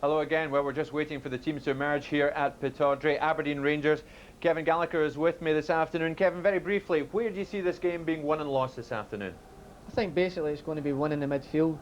Hello again. Well, we're just waiting for the teams to emerge here at Pittodrie. Aberdeen Rangers. Kevin Gallagher is with me this afternoon. Kevin, very briefly, where do you see this game being won and lost this afternoon? I think basically it's going to be one in the midfield.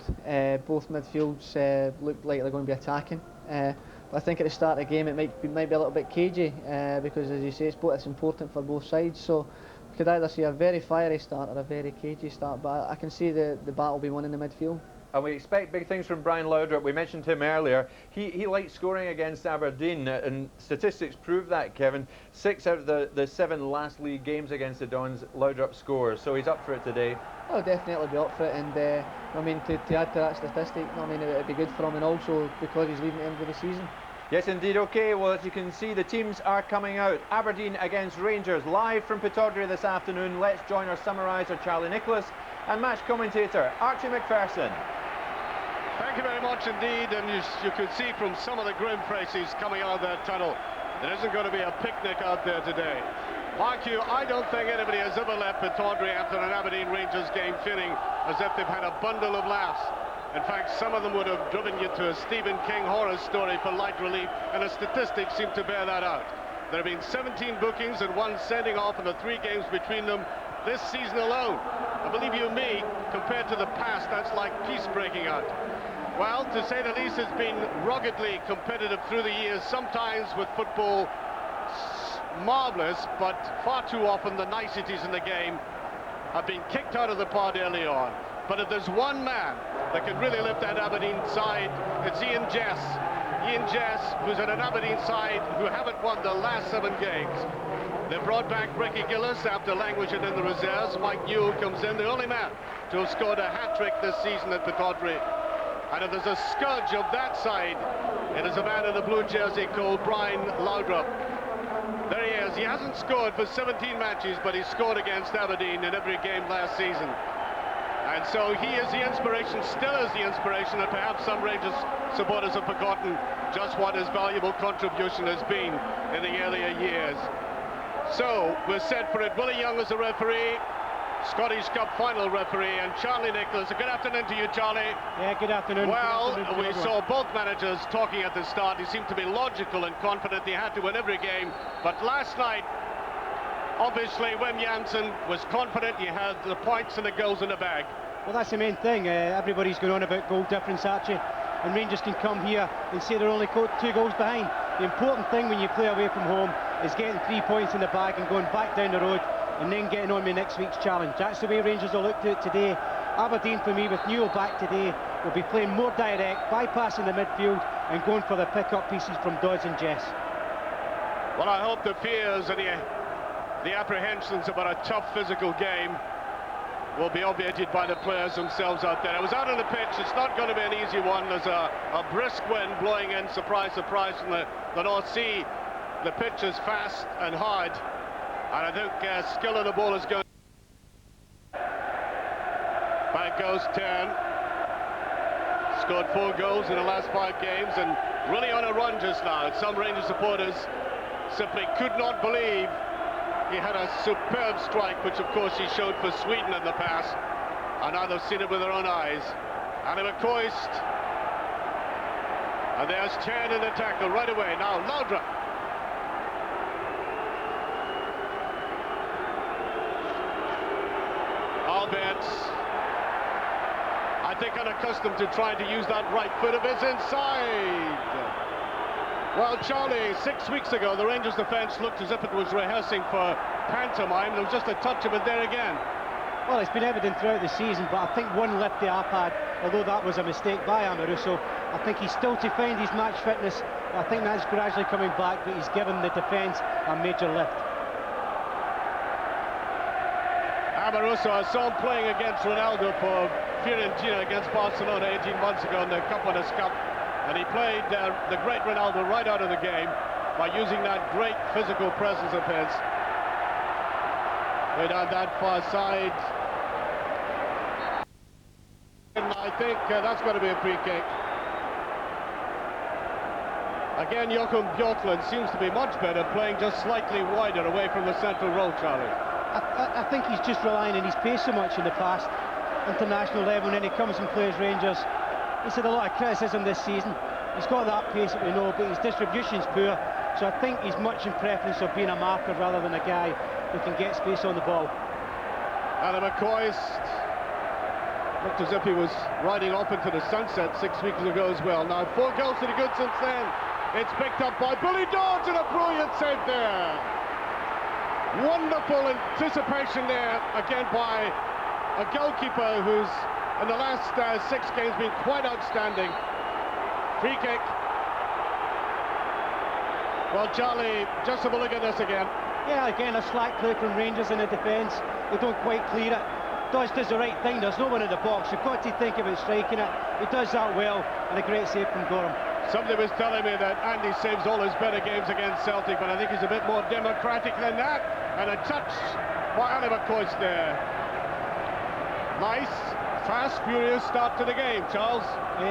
Both midfields look like they're going to be attacking. But I think at the start of the game it might be a little bit cagey because, as you say, it's important for both sides. So we could either see a very fiery start or a very cagey start. But I can see the battle be won in the midfield. And we expect big things from Brian Laudrup. We mentioned him earlier. He likes scoring against Aberdeen, and statistics prove that, Kevin. 6 out of the 7 last league games against the Dons, Laudrup scores, so he's up for it today. I'll definitely be up for it, and to add to that statistic, it would be good for him, and also because he's leaving at the end of the season. Yes, indeed. Okay, well, as you can see, the teams are coming out. Aberdeen against Rangers, live from Pittodrie this afternoon. Let's join our summariser, Charlie Nicholas, and match commentator, Archie McPherson. Thank you very much indeed, and you could see from some of the grim faces coming out of that tunnel, there isn't going to be a picnic out there today. Mark you, I don't think anybody has ever left Pittodrie after an Aberdeen Rangers game feeling as if they've had a bundle of laughs. In fact, some of them would have driven you to a Stephen King horror story for light relief, and the statistics seem to bear that out. There have been 17 bookings and 1 sending off in the 3 games between them this season alone. I believe you me, compared to the past, that's like peace breaking out. Well, to say the least, it's been ruggedly competitive through the years, sometimes with football marvellous, but far too often the niceties in the game have been kicked out of the park early on. But if there's one man that can really lift that Aberdeen side, it's Ian Jess. Ian Jess, who's at an Aberdeen side who haven't won the last 7 games. They brought back Ricky Gillis after languishing in the reserves. Mike Newell comes in, the only man to have scored a hat-trick this season at Pittodrie. And if there's a scourge of that side, it is a man in a blue jersey called Brian Laudrup. There he is. He hasn't scored for 17 matches, but he scored against Aberdeen in every game last season. And so he is the inspiration, still is the inspiration, and perhaps some Rangers supporters have forgotten just what his valuable contribution has been in the earlier years. So we're set for it. Willie Young is the referee, Scottish Cup final referee, and Charlie Nicholas. Good afternoon to you, Charlie. Yeah, good afternoon. Well, good afternoon we saw both managers talking at the start. They seemed to be logical and confident they had to win every game. But last night, obviously, Wim Jansen was confident he had the points and the goals in the bag. Well, that's the main thing. Everybody's going on about goal difference, Archie. And Rangers can come here and say they're only 2 goals behind. The important thing when you play away from home is getting 3 points in the bag and going back down the road and then getting on with next week's challenge. That's the way Rangers will look to it today. Aberdeen, for me, with Newell back today, will be playing more direct, bypassing the midfield and going for the pick-up pieces from Dodds and Jess. Well, I hope the fears and the apprehensions about a tough physical game will be obviated by the players themselves out there. I was out on the pitch. It's not going to be an easy one. There's a brisk wind blowing in, surprise, surprise, from the North Sea. The pitch is fast and hard, and I think skill of the ball is going. Back goes 10. Scored 4 goals in the last 5 games, and really on a run just now. Some Rangers supporters simply could not believe he had a superb strike, which of course he showed for Sweden in the past, and now they've seen it with their own eyes. And McCoist, and there's Chen in the tackle right away. Now Laudrup. Albert, I think unaccustomed to trying to use that right foot of his inside. Well, Charlie, 6 weeks ago, the Rangers defence looked as if it was rehearsing for pantomime. There was just a touch of it there again. Well, it's been evident throughout the season, but I think one lift the iPad, although that was a mistake by Amoruso, I think he's still to find his match fitness. I think that's gradually coming back, but he's given the defence a major lift. Amoruso, I saw him playing against Ronaldo for Fiorentina against Barcelona 18 months ago in the Cup Winners' Cup. And he played the great Ronaldo right out of the game by using that great physical presence of his. Way down that far side. And I think that's going to be a free kick. Again, Joachim Björklund seems to be much better, playing just slightly wider away from the central role, Charlie. I think he's just relying on his pace so much in the past, international level, and then he comes and plays Rangers. He's had a lot of criticism this season. He's got that pace that we know, but his distribution's poor. So I think he's much in preference of being a marker rather than a guy who can get space on the ball. Adam McCoist looked as if he was riding off into the sunset 6 weeks ago as well. Now 4 goals to the good since then. It's picked up by Billy Dodds and a brilliant save there. Wonderful anticipation there again by a goalkeeper who's in the last 6 games been quite outstanding. Free kick. Well, Charlie, just have a look at this again. Yeah, again, a slack play from Rangers in the defence. They don't quite clear it. Dodge does the right thing. There's no one in the box. You've got to think about striking it. He does that well, and a great save from Gorham. Somebody was telling me that Andy saves all his better games against Celtic, but I think he's a bit more democratic than that. And a touch by Adam McCoist there. Nice, fast, furious start to the game, Charles.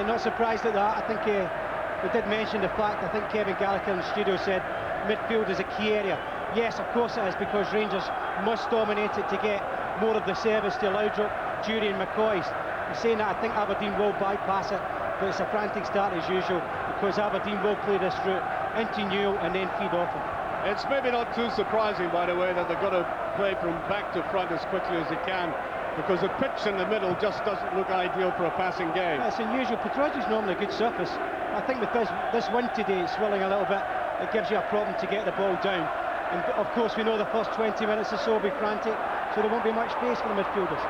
Not surprised at that. I think we did mention the fact, I think Kevin Gallagher in the studio said midfield is a key area. Yes, of course it is, because Rangers must dominate it to get more of the service to Laudrup, Jury and McCoist. I'm saying that I think Aberdeen will bypass it, but it's a frantic start as usual, because Aberdeen will play this route into Newell and then feed off him. It's maybe not too surprising, by the way, that they've got to play from back to front as quickly as they can, because the pitch in the middle just doesn't look ideal for a passing game. It's unusual. Petragi's normally a good surface. I think with this wind today swelling a little bit, it gives you a problem to get the ball down. And of course we know the first 20 minutes or so will be frantic, so there won't be much space for the midfielders.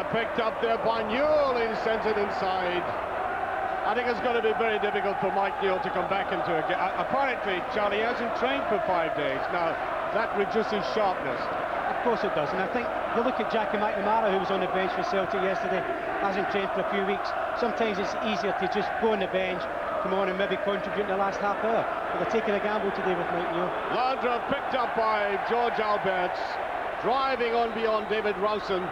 Picked up there by Newell, he sends it inside. I think it's going to be very difficult for Mike Newell to come back into it. Apparently, Charlie hasn't trained for 5 days. Now, that reduces sharpness. Of course it does, and I think you look at Jackie McNamara, who was on the bench for Celtic yesterday, hasn't trained for a few weeks. Sometimes it's easier to just go on the bench, come on and maybe contribute in the last half hour. But they're taking a gamble today with Mike Newell. Laudrup picked up by George Alberts, driving on beyond David Rowson.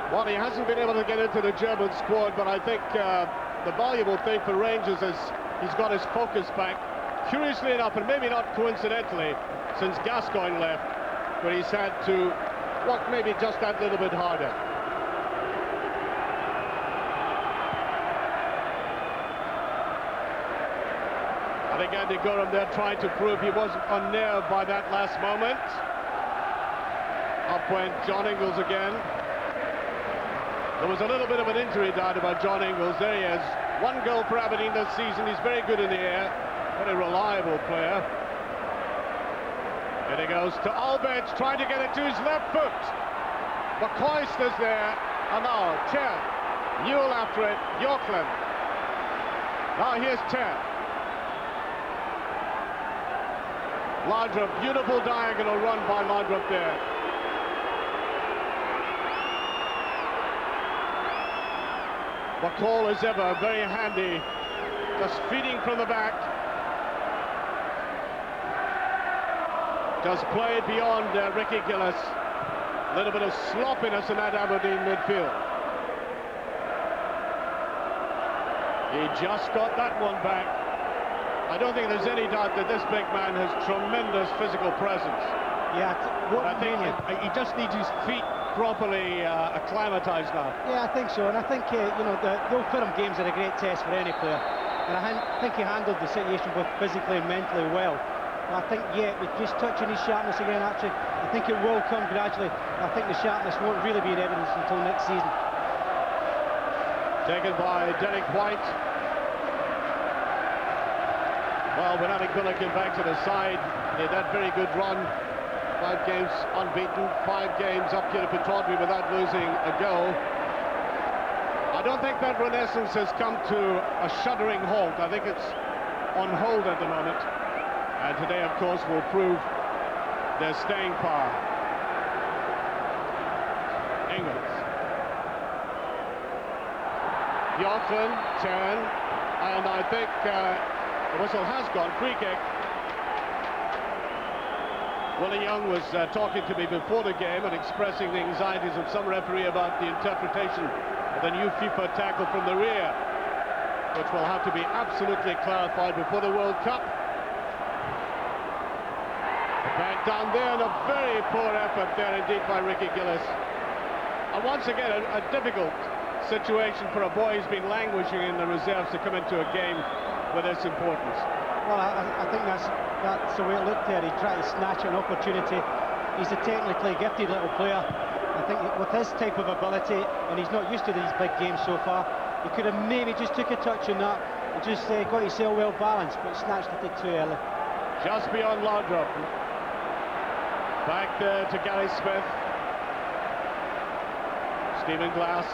Well, he hasn't been able to get into the German squad, but I think the valuable thing for Rangers is he's got his focus back. Curiously enough, and maybe not coincidentally, since Gascoigne left, where he's had to work maybe just that little bit harder. I think Andy Gorham there trying to prove he wasn't unnerved by that last moment. Up went John Ingles again. There was a little bit of an injury down by John Ingles. There he is. 1 goal for Aberdeen this season. He's very good in the air. Very reliable player. And he goes to Alberts, trying to get it to his left foot. McCoist is there. And now, Chen. Newell after it. Yorkland. Now here's Chen. Laudrup, beautiful diagonal run by Laudrup there. McCall as ever, very handy, just feeding from the back. Just played beyond Ricky Gillis. A little bit of sloppiness in that Aberdeen midfield. He just got that one back. I don't think there's any doubt that this big man has tremendous physical presence. Yeah, I think he just needs his feet properly acclimatized now. Yeah, I think so, and I think the Old Firm games are a great test for any player, and I think he handled the situation both physically and mentally well. And I think, with just touching his sharpness again, actually, I think it will come gradually. I think the sharpness won't really be in evidence until next season. Taken by Derek White. Well, when Alec Miller came back to the side, he had that very good run. 5 games unbeaten, 5 games up here at Pittodrie without losing a goal. I don't think that renaissance has come to a shuddering halt. I think it's on hold at the moment. And today, of course, will prove their staying power. Ingles. Yorkland, Chan, and I think the whistle has gone. Free kick. Willie Young was talking to me before the game and expressing the anxieties of some referee about the interpretation of the new FIFA tackle from the rear, which will have to be absolutely clarified before the World Cup. Back down there, and a very poor effort there indeed by Ricky Gillis. And once again, a difficult situation for a boy who's been languishing in the reserves to come into a game with this importance. Well, I think that's the way it looked there. He tried to snatch an opportunity. He's a technically gifted little player. I think with his type of ability, and he's not used to these big games so far, he could have maybe just took a touch on that and just got himself well balanced, but snatched it too early. Just beyond Laudrup. Back there to Gary Smith. Stephen Glass.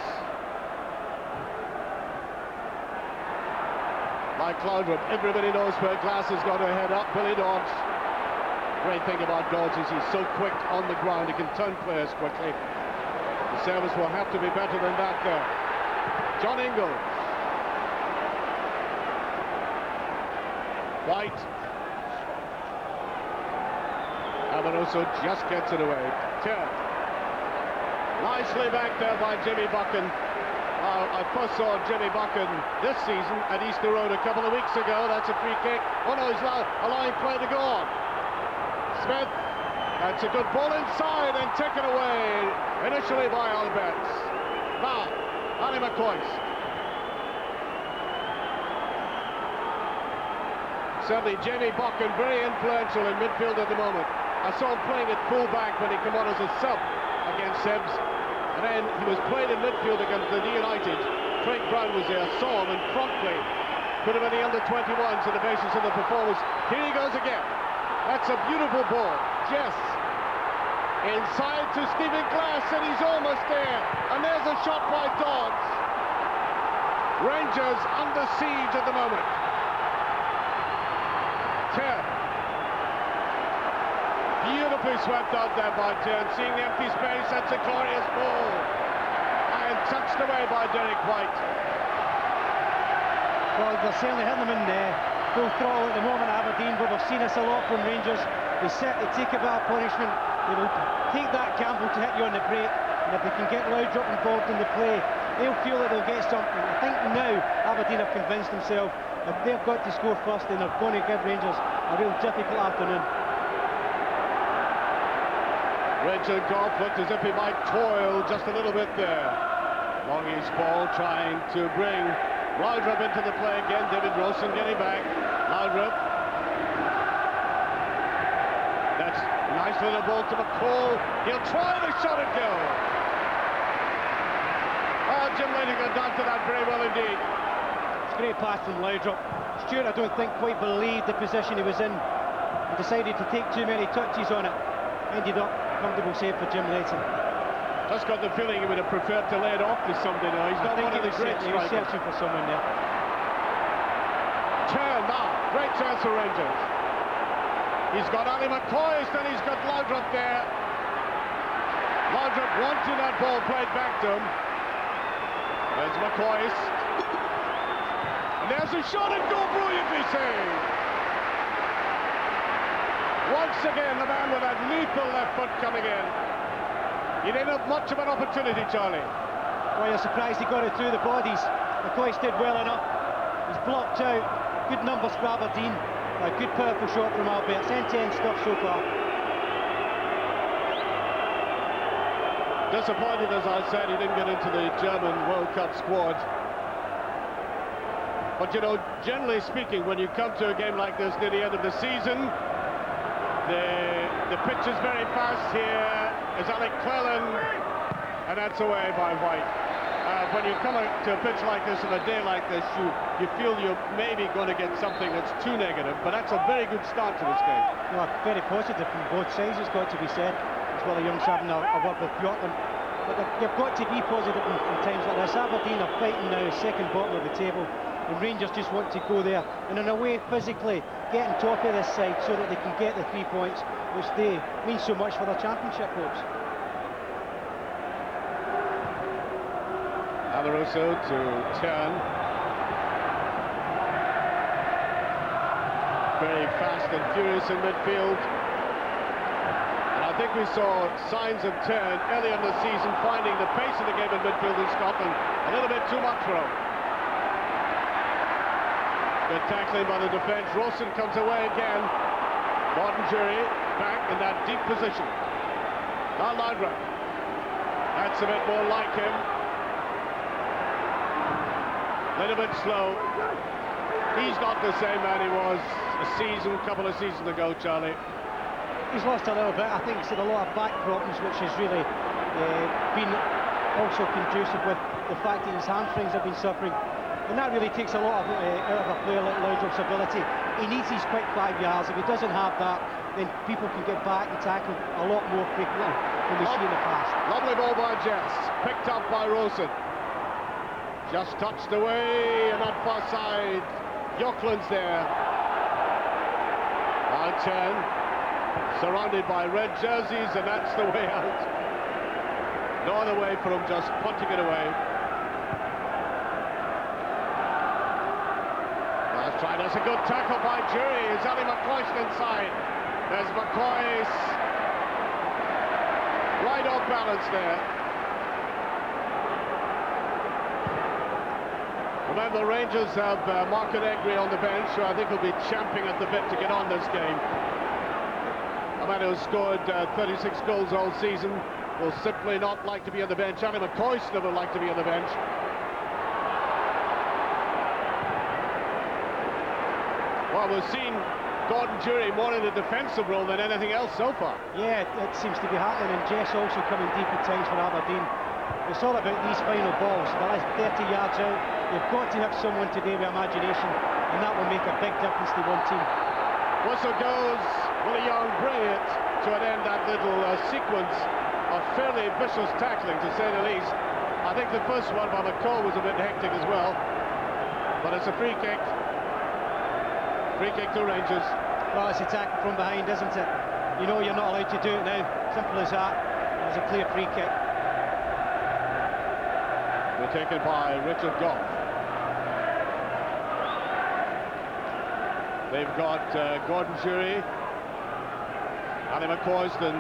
Like Laudrup, everybody knows where Glass has got to head up. Billy Dodds. Great thing about Dodds is he's so quick on the ground, he can turn players quickly. The service will have to be better than that there. John Ingalls. White. Amoroso just gets it away. Turn. Nicely back there by Jimmy Buchan. I first saw Jimmy Buchan this season at Easter Road a couple of weeks ago. That's a free kick. Oh no, he's allowing play to go on. Smith. That's a good ball inside and taken away initially by Alberts. Now, Ali McCoist. Certainly Jamie Buchan very influential in midfield at the moment. I saw him playing at full-back when he came on as a sub against Sebs, and then he was playing in midfield against the United. Craig Brown was there, saw him and promptly put him in the under-21s on the basis of the performance. Here he goes again. That's a beautiful ball. Jess inside to Stephen Glass, and he's almost there. And there's a shot by Dodds. Rangers under siege at the moment. Turn. Beautifully swept out there by Turn. Seeing the empty space, that's a glorious ball. And touched away by Derek White. Well, they're certainly hitting them in full throttle at the moment, Aberdeen, but we've seen this a lot from Rangers. They take a bit of punishment. They will take that gamble to hit you on the break, and if they can get Laudrup involved in the play, they'll feel that they'll get something. I think now Aberdeen have convinced themselves if they've got to score first, then they're going to give Rangers a real difficult afternoon. Richard Goff looked as if he might toil just a little bit there. Longie's ball trying to bring Laudrup into the play again. David Wilson getting back. Laudrup. That's a nice little ball to McCall. He'll try the shot and go. Oh, Jim Leighton got down to that very well indeed. It's a great pass from Laudrup. Stewart, I don't think, quite believed the position he was in. He decided to take too many touches on it. Ended up comfortable save for Jim Leighton. Just got the feeling he would have preferred to lay it off to somebody now. He's not one of the great strikers. He was searching for someone there. Turn now. Great chance for Rangers. He's got Ali McCoist and he's got Laudrup there. Laudrup wanting that ball played back to him. There's McCoist. And there's a shot and goal, brilliantly saved. Once again, the man with that lethal left foot coming in. He didn't have much of an opportunity, Charlie. Well, you're surprised he got it through the bodies. McCoist did well enough. He's blocked out. Good numbers for Aberdeen. A good powerful shot from Alberts. End-to-end stuff so far. Disappointed, as I said, he didn't get into the German World Cup squad. But, you know, generally speaking, when you come to a game like this near the end of the season, the pitch is very fast here. Is Alec Cleland, and that's away by White. When you come to a pitch like this on a day like this, you feel you're maybe going to get something that's too negative, but that's a very good start to this game. No, very positive from both sides, it's got to be said. As well, the young having a work with Bjorkman. But you've got to be positive in times like this. Aberdeen are fighting now, second bottom of the table, and Rangers just want to go there. And in a way, physically, getting top of this side so that they can get the 3 points, which they mean so much for their championship hopes. Amoroso to Turn. Very fast and furious in midfield. And I think we saw signs of Turn earlier in the season, finding the pace of the game in midfield in Scotland a little bit too much for him. Good tackling by the defence. Rawson comes away again. Martin Jury back in that deep position. Now Laudrup. That's a bit more like him. little bit slow. He's not the same man he was a couple of seasons ago, Charlie. He's lost a little bit. I think he's had a lot of back problems, which has really been also conducive with the fact that his hamstrings have been suffering. And that really takes a lot out of a player like Laudrup's ability. He needs his quick 5 yards. If he doesn't have that, then people can get back and tackle a lot more frequently than we see in the past. Lovely ball by Jess, picked up by Rosen. Just touched away, and that far side, Yockland's there. Line 10, surrounded by red jerseys, and that's the way out. No other way for him, just punting it away. That's right, that's a good tackle by Jury. Is Ali McCoy's inside? There's McCoy's right off balance there. Remember, the Rangers have Mark Negri on the bench, who I think will be champing at the bit to get on this game. A man who has scored 36 goals all season will simply not like to be on the bench. Ali McCoy never like to be on the bench. Well, we've seen Gordon Jury more in a defensive role than anything else so far. Yeah, it seems to be happening, and Jess also coming deep at times for Aberdeen. It's all about these final balls. The last 30 yards out, you've got to have someone today with imagination, and that will make a big difference to one team. Whistle goes. Willie Young bring it to an end, that little sequence of fairly vicious tackling, to say the least. I think the first one by McCall was a bit hectic as well, but it's a free kick. Free kick to Rangers. Well, it's a tackle from behind, isn't it? You know you're not allowed to do it now. Simple as that. It's a clear free kick. We're taken by Richard Goff. They've got Gordon Jury, Ali McCoyston,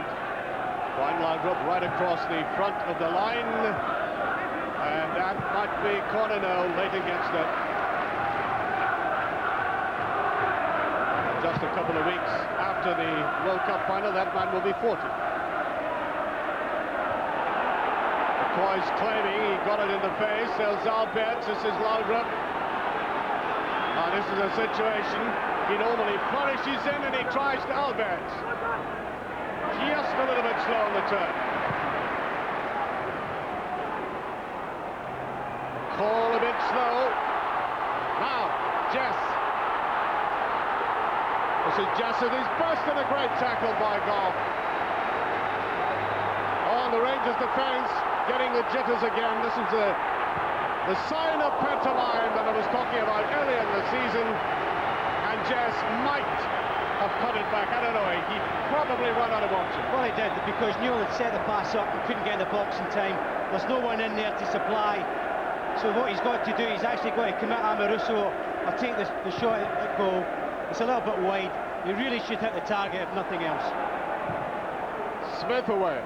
Brian Laudrup right across the front of the line, and that might be corner now, late against it. Just a couple of weeks after the World Cup final, that man will be 40. McCoy's claiming he got it in the face. There's Alberts, this is Laudrup. This is a situation he normally flourishes in, and he tries to Alberts. Just a little bit slow on the turn. Call a bit slow. Now, Jess. This is Jessett, he's busted a great tackle by Goff. On the Rangers defence, getting the jitters again. This is the sign of pantomime that I was talking about earlier in the season. And Jess might have cut it back. I don't know, he probably ran out of options. Well, he did, because Newell had set the pass up and couldn't get in the box in time. There's no one in there to supply. So what he's got to do, he's actually got to commit Amoruso or take the shot at goal. It's a little bit wide. He really should hit the target, if nothing else. Smith away.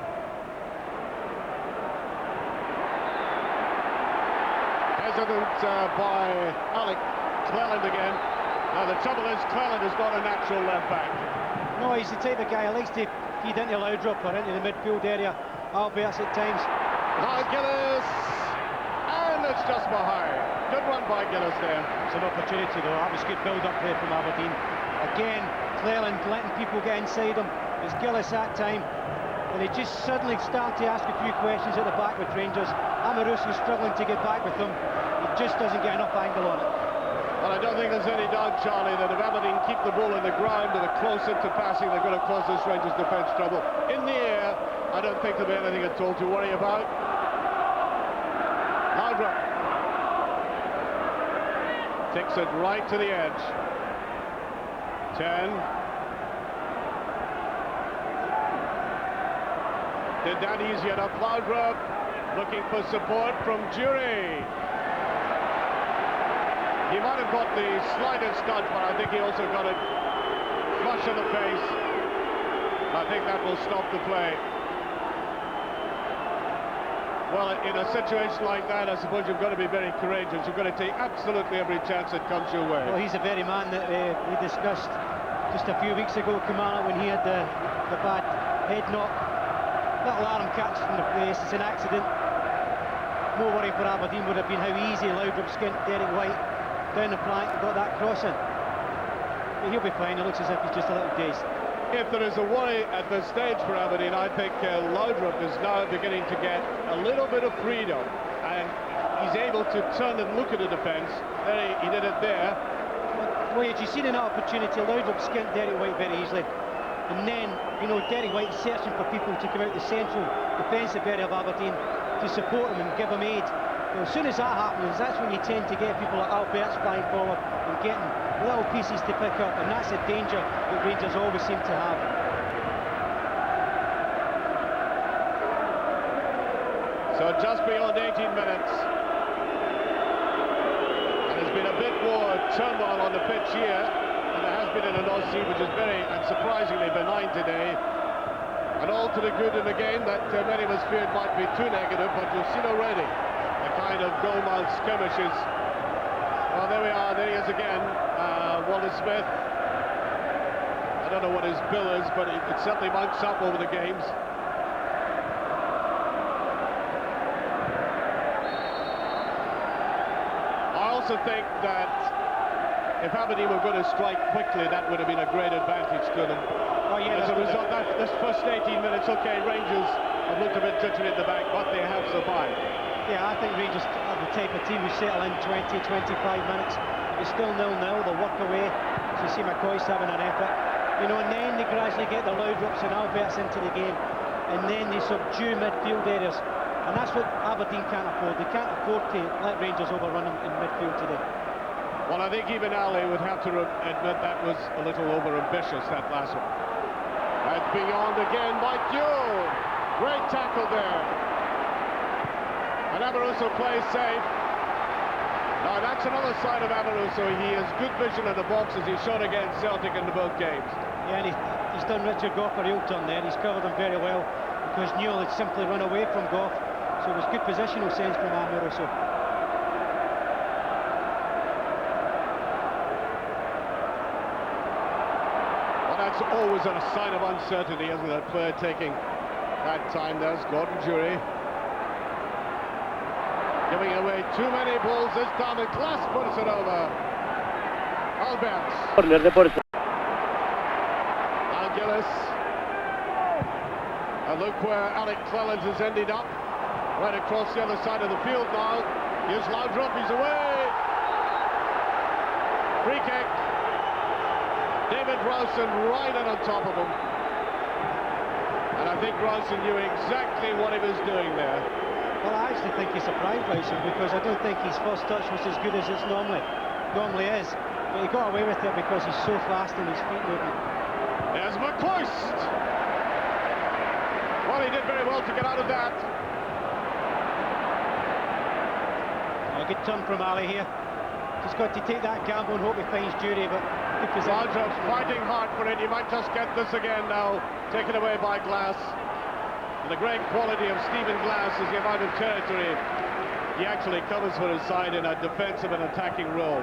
Hesitant by Alec Cleland again. Now the trouble is, Cleland has got a natural left back. No, he's the type of guy who likes to feed into Laudrup or into the midfield area. Alberts at times. Now Gillis, and it's just behind. Good run by Gillis there. It's an opportunity though. That was good build-up play from Aberdeen. Again, Cleland letting people get inside him. It's Gillis that time, and he just suddenly started to ask a few questions at the back with Rangers. Amoruso's struggling to get back with them. He just doesn't get enough angle on it. Well, I don't think there's any doubt, Charlie, that if Aberdeen keep the ball in the ground and are close into passing, they're going to cause this Rangers defence trouble. In the air, I don't think there'll be anything at all to worry about. Laudrup takes it right to the edge. 10. Did that easy enough. Laudrup looking for support from Jury. He might have got the slightest touch, but I think he also got it flush in the face. I think that will stop the play. Well, in a situation like that, I suppose you've got to be very courageous. You've got to take absolutely every chance that comes your way. Well, he's the very man that we discussed just a few weeks ago, Kamala, when he had the bad head knock. Little arm catch from the face, it's an accident. more worry for Aberdeen would have been how easy Laudrup skint Derek White down the flank and got that cross in. But he'll be fine. It looks as if he's just a little dazed. If there is a worry at this stage for Aberdeen, I think Laudrup is now beginning to get a little bit of freedom, and he's able to turn and look at the defence. He did it there. Well, you seen an opportunity. Laudrup skint Derek White very easily, and then, you know, Derek White searching for people to come out the central defensive area of Aberdeen to support him and give him aid. Well, as soon as that happens, that's when you tend to get people like Albert's flying forward and getting little pieces to pick up, and that's a danger that Rangers always seem to have. So just beyond 18 minutes. And there's been a bit more turmoil on the pitch here than there has been in the North Sea, which is very and surprisingly benign today. And all to the good in the game that many of us feared might be too negative, but you've seen already the kind of goal-mouth skirmishes. Well, there we are, there he is again, Wallace Smith. I don't know what his bill is, but it certainly mounts up over the games. I also think that if Aberdeen were going to strike quickly, that would have been a great advantage to them. Oh, yeah, as a result, this first 18 minutes, okay, Rangers have looked a bit jittery at the back, but they have survived. Yeah, I think Rangers are the type of team who settle in 20, 25 minutes. It's still 0-0, they'll work away. As you see McCoy's having an effort. You know, and then they gradually get the Laudrups and Alberts into the game. And then they subdue midfield areas. And that's what Aberdeen can't afford. They can't afford to let Rangers overrun them in midfield today. Well, I think even Ali would have to admit that was a little over-ambitious, that last one. That's beyond again by Duel. Great tackle there. And Amoruso plays safe. Now that's another side of Amoruso. He has good vision in the box, as he showed against Celtic in both games. Yeah, and he's done Richard Goff a real turn there. He's covered him very well because Newell had simply run away from Goff. So it was good positional sense from Amoruso. Well, that's always a sign of uncertainty, isn't it? A player taking that time. There's Gordon Jury. Giving away too many balls this time, and Glass puts it over. Alberts. Al Gillis. And look where Alec Cleland has ended up. Right across the other side of the field now. Here's Laudrup, he's away. Free kick. David Rowson right in on top of him. And I think Rowson knew exactly what he was doing there. Well, I actually think he surprised Rowson because I don't think his first touch was as good as it normally is. But he got away with it because he's so fast in his feet movement. There's McCoist. Well, he did very well to get out of that. A good turn from Ali here. Just got to take that gamble and hope he finds Jury, but good position. Laudrup fighting hard for it. He might just get this again now. Taken away by Glass. And the great quality of Stephen Glass is the amount of territory he actually covers for his side in a defensive and attacking role.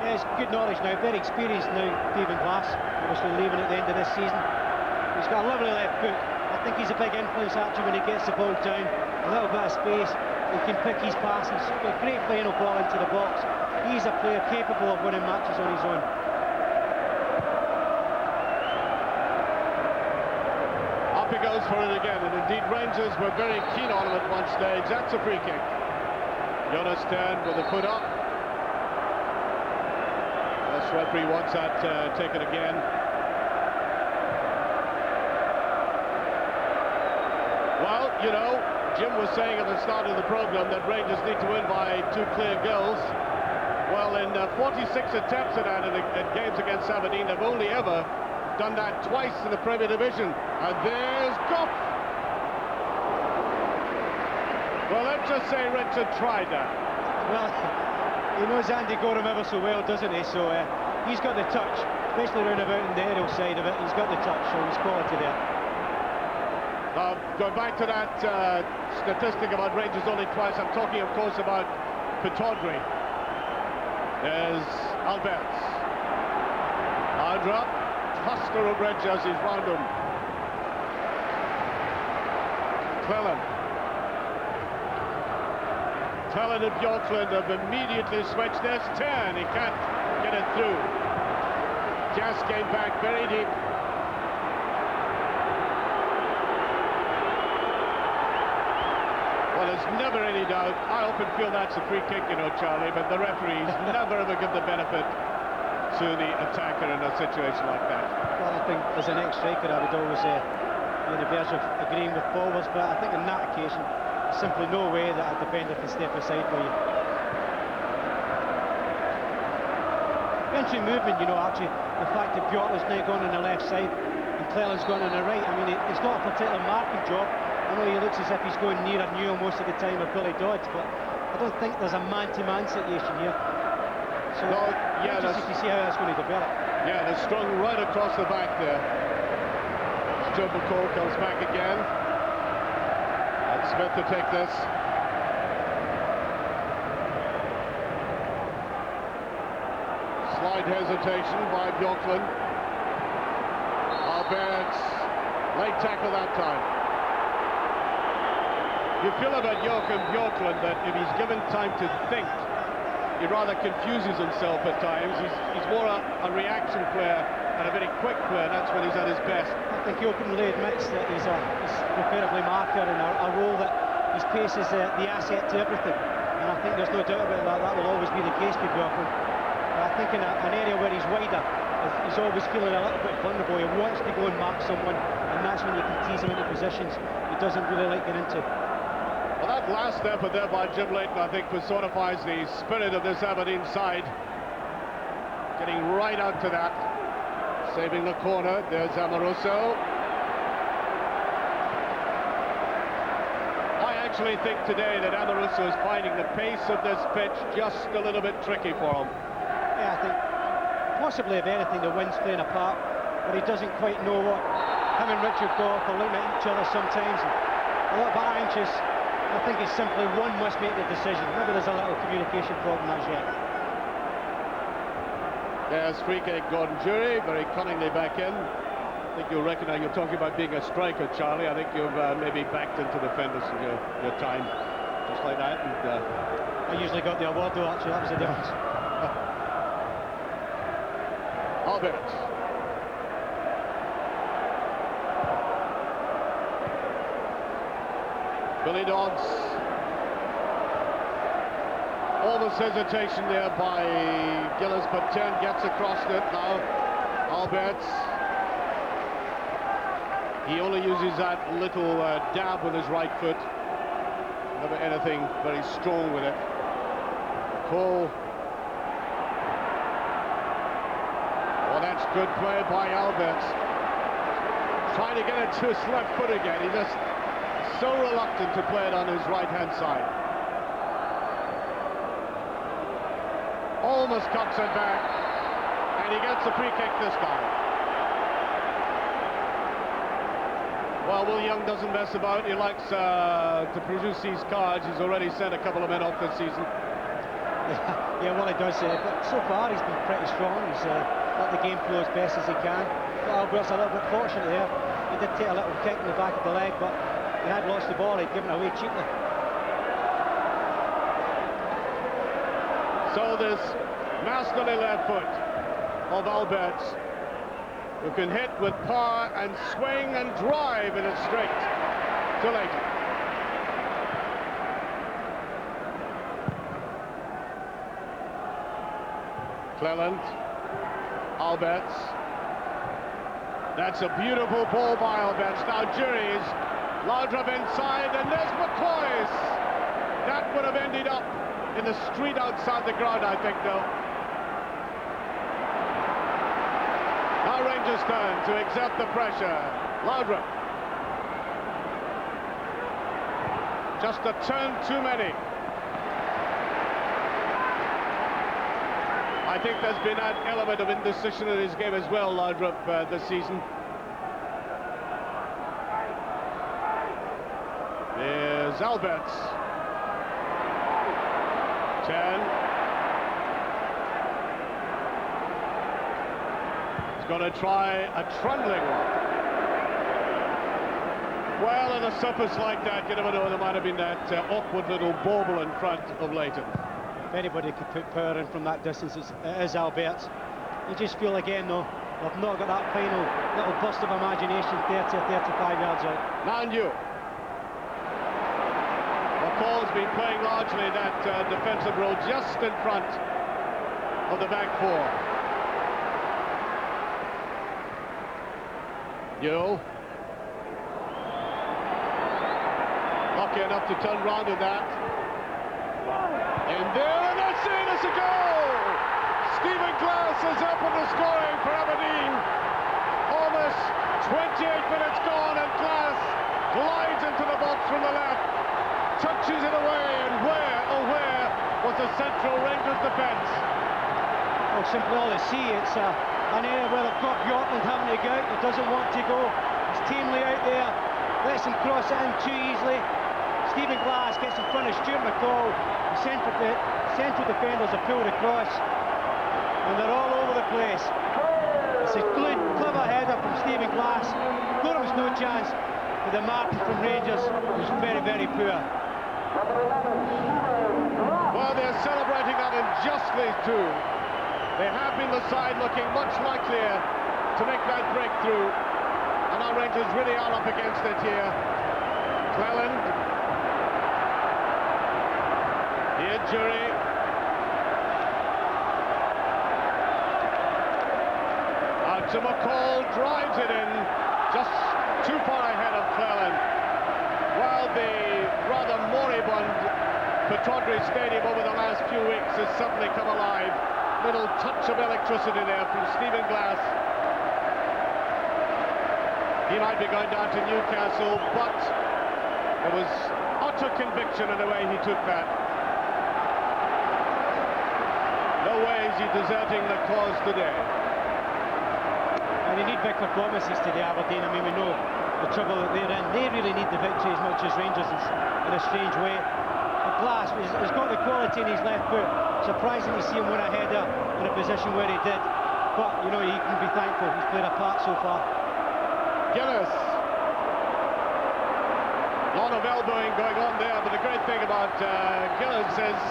Yeah, it's good knowledge now, very experienced now, Stephen Glass, obviously leaving at the end of this season. He's got a lovely left foot. I think he's a big influence actually when he gets the ball down, a little bit of space, he can pick his passes, a great final ball into the box. He's a player capable of winning matches on his own. Up he goes for it again, and indeed Rangers were very keen on him at one stage. That's a free kick. Jonas Stern with the foot up. This referee wants that taken again. Well, you know, Jim was saying at the start of the programme that Rangers need to win by 2 clear goals. Well, in 46 attempts at that in games against Aberdeen, they've only ever done that twice in the Premier Division. And there's Goff. Well, let's just say Richard tried that. Well, he knows Andy Gorham ever so well, doesn't he? So he's got the touch, especially round about in the aerial side of it. He's got the touch, so he's quality there. Going back to that statistic about Rangers only twice, I'm talking, of course, about Pittodrie. There's Alberts. Laudrup. Cluster of red jerseys round him. Cleland. Cleland and Bjorklund have immediately switched. There's turn. He can't get it through. Just came back very deep. Well, there's never any doubt. I often feel that's a free kick, you know, Charlie, but the referees never ever give the benefit to the attacker in a situation like that. Well, I think as an ex-striker, I would always be on the verge of agreeing with forwards, but I think on that occasion, there's simply no way that a defender can step aside for you. Entry movement, you know, actually, the fact that Bjorklund's now gone on the left side and Cleland's gone on the right, I mean, it's not a particular marking job. I know he looks as if he's going nearer Newell most of the time with Billy Dodds, but I don't think there's a man-to-man situation here. So, no, yeah, interested to see how that's going to develop. Yeah, they're strung right across the back there. Joe McCall comes back again. And Smith to take this. Slight hesitation by Bjorklund. Albert's late tackle that time. You feel about Joachim Bjorklund that if he's given time to think, he rather confuses himself at times. He's more a reaction player and a very quick player. That's when he's at his best. I think he openly admits that he's preferably marker in a role that his pace is the asset to everything. And I think there's no doubt about that. That will always be the case with Bjorklund. But I think in an area where he's wider, he's always feeling a little bit vulnerable. He wants to go and mark someone, and that's when you can tease him into positions he doesn't really like getting into. Well, that last effort there by Jim Leighton, I think, personifies the spirit of this Aberdeen side. Getting right out to that. Saving the corner. There's Amoroso. I actually think today that Amoroso is finding the pace of this pitch just a little bit tricky for him. Yeah, I think possibly, if anything, the wind's playing a part, but he doesn't quite know what him and Richard Goff are looking at each other sometimes. A little bit anxious. I think it's simply one must make the decision. Maybe there's a little communication problem, that's yet. There's free kick, Gordon Jury, very cunningly back in. I think you'll recognise, you're talking about being a striker, Charlie. I think you've maybe backed into defenders in your time, just like that. And, I usually got the award though, actually, that was the difference. Albert. Billy Dodds. Almost hesitation there by Gillis, but Turn gets across it now. Alberts. He only uses that little dab with his right foot. Never anything very strong with it. Cole. Oh, that's good play by Alberts. Trying to get it to his left foot again. He just so reluctant to play it on his right-hand side. Almost cuts it back, and he gets a free kick this time. Well, Will Young doesn't mess about. He likes to produce these cards. He's already sent a couple of men off this season. Yeah, well, he does. But so far, he's been pretty strong. He's let the game flow as best as he can. But Albert's a little bit fortunate there. He did take a little kick in the back of the leg, but he had lost the ball. He'd given it away cheaply. So this masterly left foot of Alberts, who can hit with power and swing and drive in it straight to Leighton. Cleland, Alberts. That's a beautiful ball by Alberts. Now Jury's Laudrup inside, and there's McCoy's. That would have ended up in the street outside the ground, I think, though. Now Rangers' turn to accept the pressure. Laudrup. Just a turn too many. I think there's been that element of indecision in his game as well, Laudrup, this season. There's Alberts. 10. He's going to try a trundling one. Well, on a surface like that, you never know, there might have been that awkward little bauble in front of Leighton. If anybody could put power in from that distance, it is Albert. You just feel again, though, they've not got that final little burst of imagination 30 or 35 yards out. Mandu. McCall's been playing largely that defensive role just in front of the back four. Yule. Lucky enough to turn round in that. In there, and that's it, it's a goal! Stephen Glass is up on the scoring for Aberdeen. Almost 28 minutes gone, and Glass glides into the box from the left, touches it away, and where, oh where, was the Central Rangers defence? Oh, simply all I see, it's an area where they've got Bjorkland having to go out, it doesn't want to go. It's Teamley out there, lets him cross it in too easily. Stephen Glass gets in front of Stuart McCall, the central defenders are pulled across, and they're all over the place. It's a good, clever header from Stephen Glass. Gorham's no chance, but the marking from Rangers was very, very poor. Well, they're celebrating that unjustly too. They have been the side looking much likelier to make that breakthrough, and our Rangers really are up against it here. Cleland. Here, Jury. Out to McCall, drives it in, just too far ahead of Cleland. While the rather moribund Pittodrie Stadium over the last few weeks has suddenly come alive. Little touch of electricity there from Stephen Glass. He might be going down to Newcastle, but there was utter conviction in the way he took that. No way is he deserting the cause today. And they need big performances today, Aberdeen. I mean, we know the trouble that they're in. They really need the victory as much as Rangers in a strange way. But Glass has got the quality in his left foot. Surprising to see him win a header in a position where he did. But, you know, he can be thankful. He's played a part so far. Gillis. A lot of elbowing going on there, but the great thing about Gillis is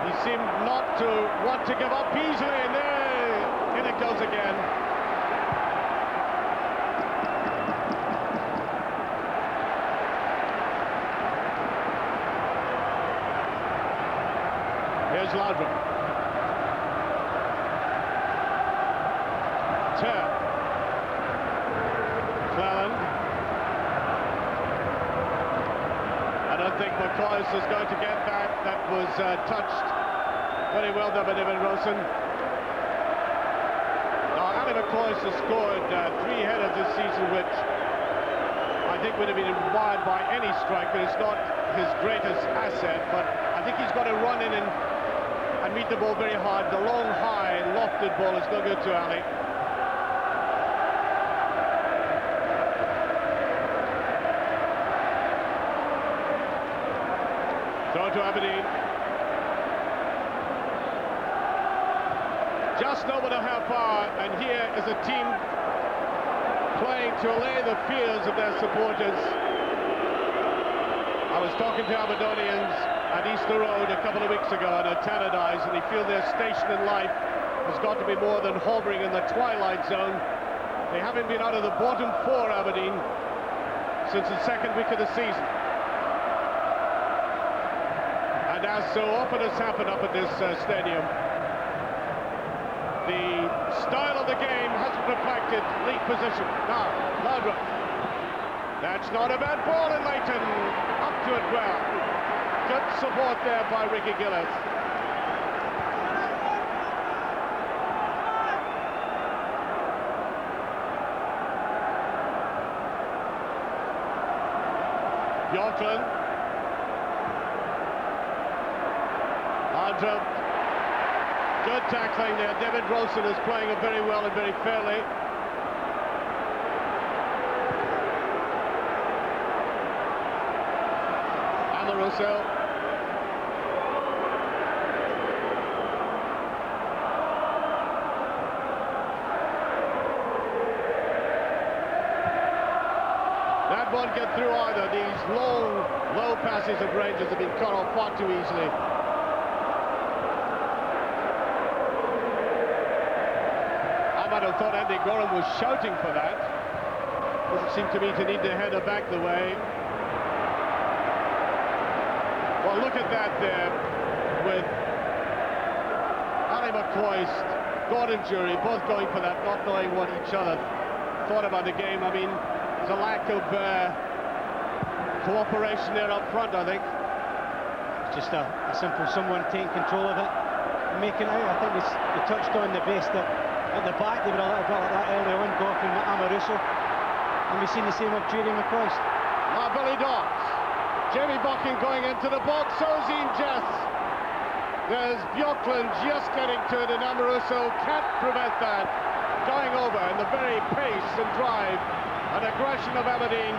he seemed not to want to give up easily, and there, in it goes again. Here's Laudrup. Turn. Cleland. I don't think McCoy's is going to get that. That was touched very well there by David Wilson. Now, Ali McCoy has scored 3 headers this season, which I think would have been admired by any striker. It's not his greatest asset, but I think he's got to run in and meet the ball very hard. The long, high, lofted ball is no good to Ali. Throw to Aberdeen. Just over the half hour, and here is a team playing to allay the fears of their supporters. I was talking to Aberdonians at Easter Road a couple of weeks ago and at Tannadice, and they feel their station in life has got to be more than hovering in the twilight zone. They haven't been out of the bottom 4, Aberdeen, since the second week of the season. And as so often has happened up at this stadium, the style of the game hasn't reflected league position. Now, Laudrup. That's not a bad ball in Leighton. Up to it well. Good support there by Ricky Gillis. Bjorkland. Laudrup. Good tackling there. David Rolson is playing it very well and very fairly. Russell. let one get through either. These long, low passes of Rangers have been cut off far too easily. I might have thought Andy Gorham was shouting for that. Doesn't seem to me to need to header back the way. Well, look at that there with Harry McCoist, Gordon Jury, both going for that, not knowing what each other thought about the game. I mean, there's a lack of cooperation there up front, I think. Just a simple someone taking control of it and making out. I think we touched on the best that at the back they were a little bit like that earlier on, Goff and Amoruso, and we've seen the same of Jury McCoist. Now Billy Dodds, Jamie Bucking going into the box, so's Ian Jess. There's Bjorklund just getting to it, and Amoruso can't prevent that. Going over in the very pace and drive and aggression of Aberdeen,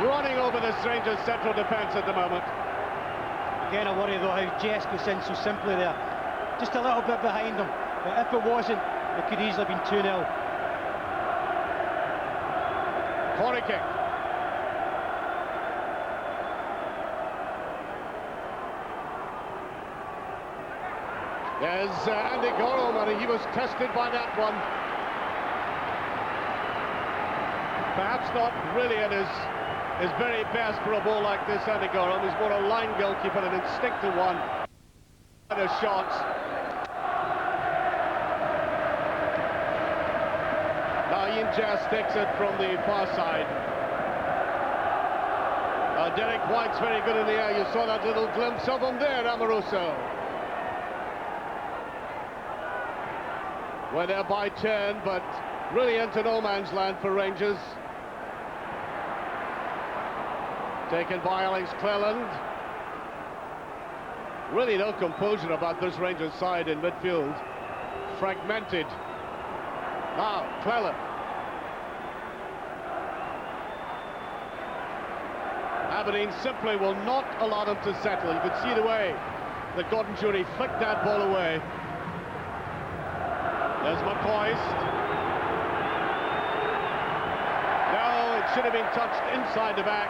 running over the Rangers' central defence at the moment. Again, I worry though how Jess goes in so simply there, just a little bit behind him. But if it wasn't, it could easily have been 2-0. Corner kick. There's Andy Gorham, and he was tested by that one. Perhaps not really at his very best for a ball like this, Andy Gorham. He's more a line goalkeeper, an instinctive one. And a shot. Now Ian Jess takes it from the far side. Derek White's very good in the air. You saw that little glimpse of him there, Amoruso. We're there by 10, but really into no man's land for Rangers. Taken by Alex Cleland. Really no composure about this Rangers side in midfield. Fragmented. Now, Cleland. Aberdeen simply will not allow them to settle. You could see the way that Gordon Jury flicked that ball away. There's McCoist. No, it should have been touched inside the back.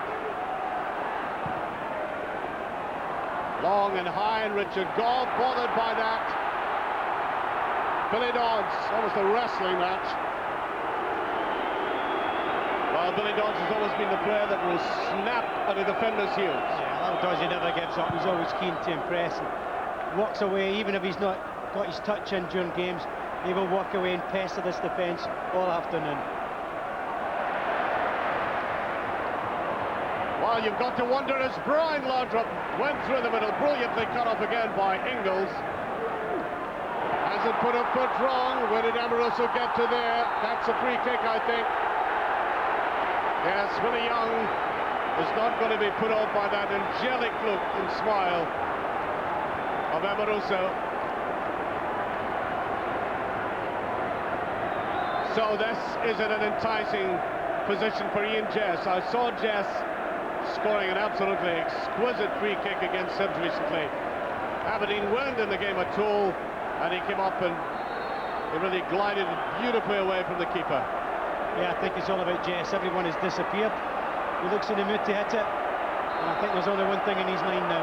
Long and high, and Richard Goff bothered by that. Billy Dodds, almost a wrestling match. Well, Billy Dodds has always been the player that will snap at a defender's heels. Yeah, little Dodds, he never gives up. He's always keen to impress and walks away, even if he's not got his touch in during games. He will walk away and pester this defence all afternoon. Well, you've got to wonder as Brian Laudrup went through the middle, brilliantly cut off again by Ingles. Has it put a foot wrong? Where did Amoruso get to there? That's a free kick, I think. Yes, Willie Young is not going to be put off by that angelic look and smile of Amoruso. So this isn't an enticing position for Ian Jess. I saw Jess scoring an absolutely exquisite free kick against Hibs recently. Aberdeen weren't in the game at all, and he came up and he really glided beautifully away from the keeper. Yeah, I think it's all about Jess. Everyone has disappeared. He looks in the mood to hit it, and I think there's only one thing in his mind now.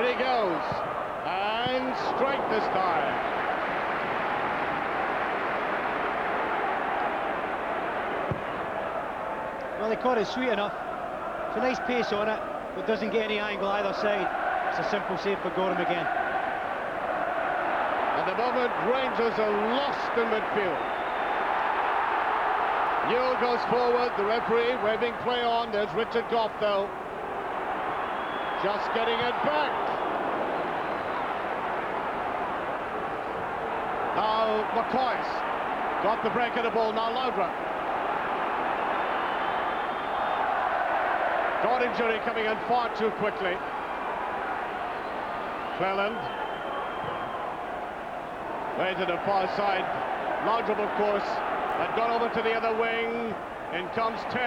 Here he goes, and strike this time. Well, he caught it sweet enough. It's a nice pace on it, but doesn't get any angle either side. It's a simple save for Gorham again. At the moment, Rangers are lost in midfield. Newell goes forward, the referee waving play on. There's Richard Goff, though. Just getting it back. Now, McCoist got the break of the ball. Now, Laudrup. Gordon Jury coming in far too quickly. Cleland. Way to the far side. Laudrup, of course, had gone over to the other wing. In comes 10.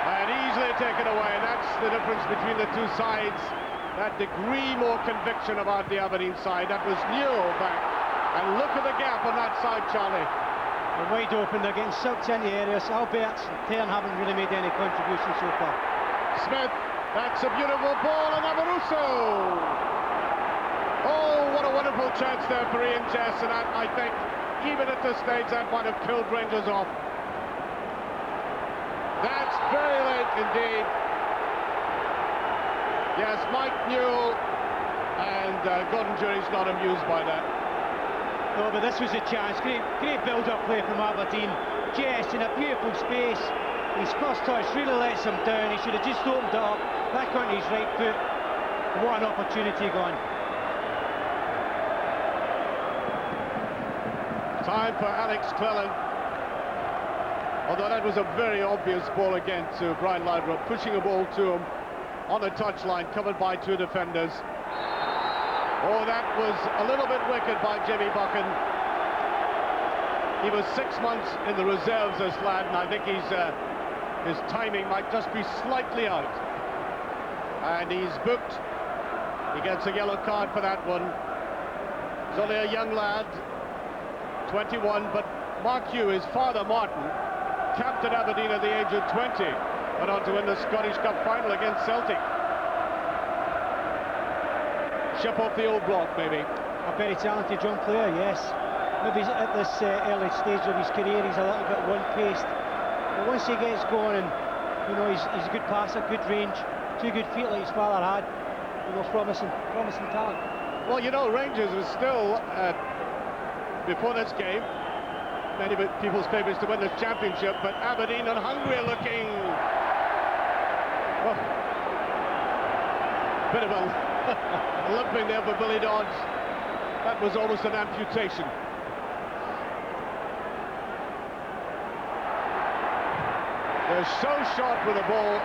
And easily taken away. That's the difference between the two sides. That degree more conviction about the Aberdeen side. That was Newell back. And look at the gap on that side, Charlie. They're wide open, they're getting sucked into areas. Alberts and Tern haven't really made any contribution so far. Smith, that's a beautiful ball, and Amoruso! Oh, what a wonderful chance there for Ian Jess, and I think even at this stage that might have killed Rangers off. That's very late indeed. Yes, Mike Newell and Gordon Jury's not amused by that. No, but this was a chance. Great build-up play from Aberdeen. Jess in a beautiful space. His first touch really lets him down. He should have just opened it up, back onto his right foot. What an opportunity gone. Time for Alex Cleland. Although that was a very obvious ball again to Brian Laudrup, pushing a ball to him on the touchline, covered by two defenders. Oh, that was a little bit wicked by Jimmy Buchan. He was 6 months in the reserves, this lad, and I think his timing might just be slightly out. And he's booked. He gets a yellow card for that one. He's only a young lad, 21, but Mark Hugh, his father Martin, captain Aberdeen at the age of 20, went on to win the Scottish Cup final against Celtic. Ship off the old block, maybe. A very talented young player, yes. Maybe at this early stage of his career he's a little bit one-paced, but once he gets going, and you know, he's a good passer, good range, two good feet like his father had. You know, promising talent. Well, you know, Rangers are still before this game many people's favourites to win this championship, but Aberdeen and Hungary are looking bit of a limping there for Billy Dodds. That was almost an amputation. They're so sharp with the ball.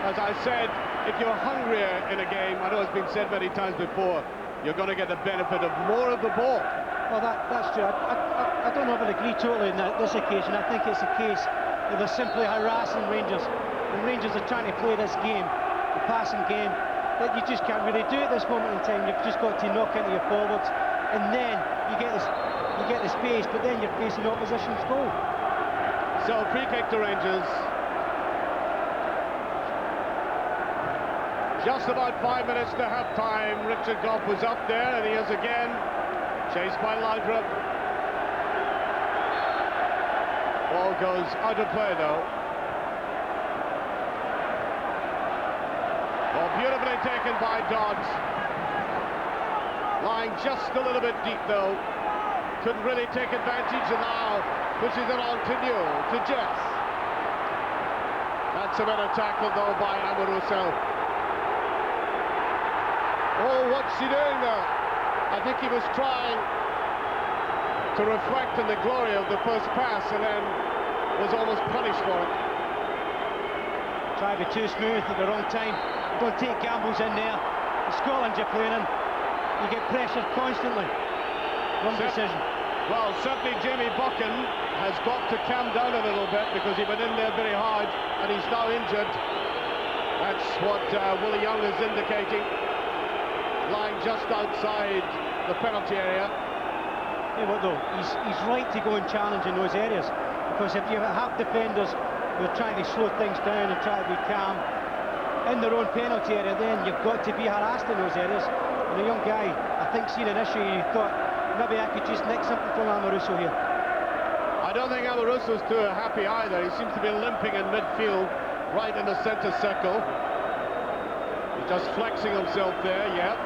As I said, if you're hungrier in a game, I know it's been said many times before, you're going to get the benefit of more of the ball. Well, that's true. I don't know if I agree totally on this occasion. I think it's a case that they're simply harassing Rangers. And Rangers are trying to play this game, the passing game, that you just can't really do at this moment in time. You've just got to knock into your forwards, and then you get the space, but then you're facing opposition's goal. So free kick to Rangers. Just about 5 minutes to half-time. Richard Gough was up there, and he is again. Chased by Laudrup. Ball goes out of play, though. Ball beautifully taken by Dodds. Lying just a little bit deep, though. Couldn't really take advantage, and now pushes it on to Newell, to Jess. That's a better tackle, though, by Amoruso. Oh, what's he doing there? I think he was trying to reflect in the glory of the first pass and then was almost punished for it. Try to be too smooth at the wrong time. Don't take gambles in there. The Scotland you're playing in, you get pressured constantly. Wrong decision. Well, certainly Jamie Buchan has got to calm down a little bit because he went in there very hard and he's now injured. That's what Willie Young is indicating. Lying just outside the penalty area. Yeah, but though, he's right to go and challenge in those areas, because if you have defenders who are trying to slow things down and try to be calm in their own penalty area, then you've got to be harassed in those areas. And the young guy, I think, seen an issue, he thought, maybe I could just nick something from Amoruso here. I don't think Amoruso's too happy either. He seems to be limping in midfield, right in the centre circle. He's just flexing himself there, yeah.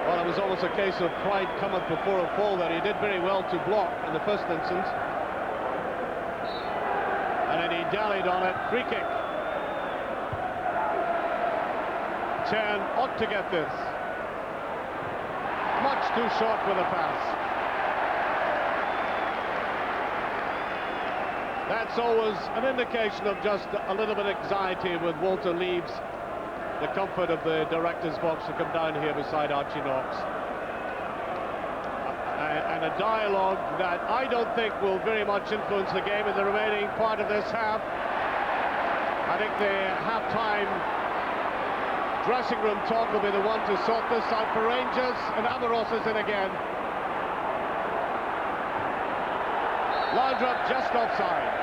Well, it was almost a case of pride cometh before a fall that he did very well to block in the first instance. And then he dallied on it. Free kick. Chan ought to get this. Much too short with a pass. That's always an indication of just a little bit of anxiety when Walter leaves the comfort of the director's box to come down here beside Archie Knox. And a dialogue that I don't think will very much influence the game in the remaining part of this half. I think the half-time dressing room talk will be the one to sort this out for Rangers, and Amoros is in again. Laudrup just offside.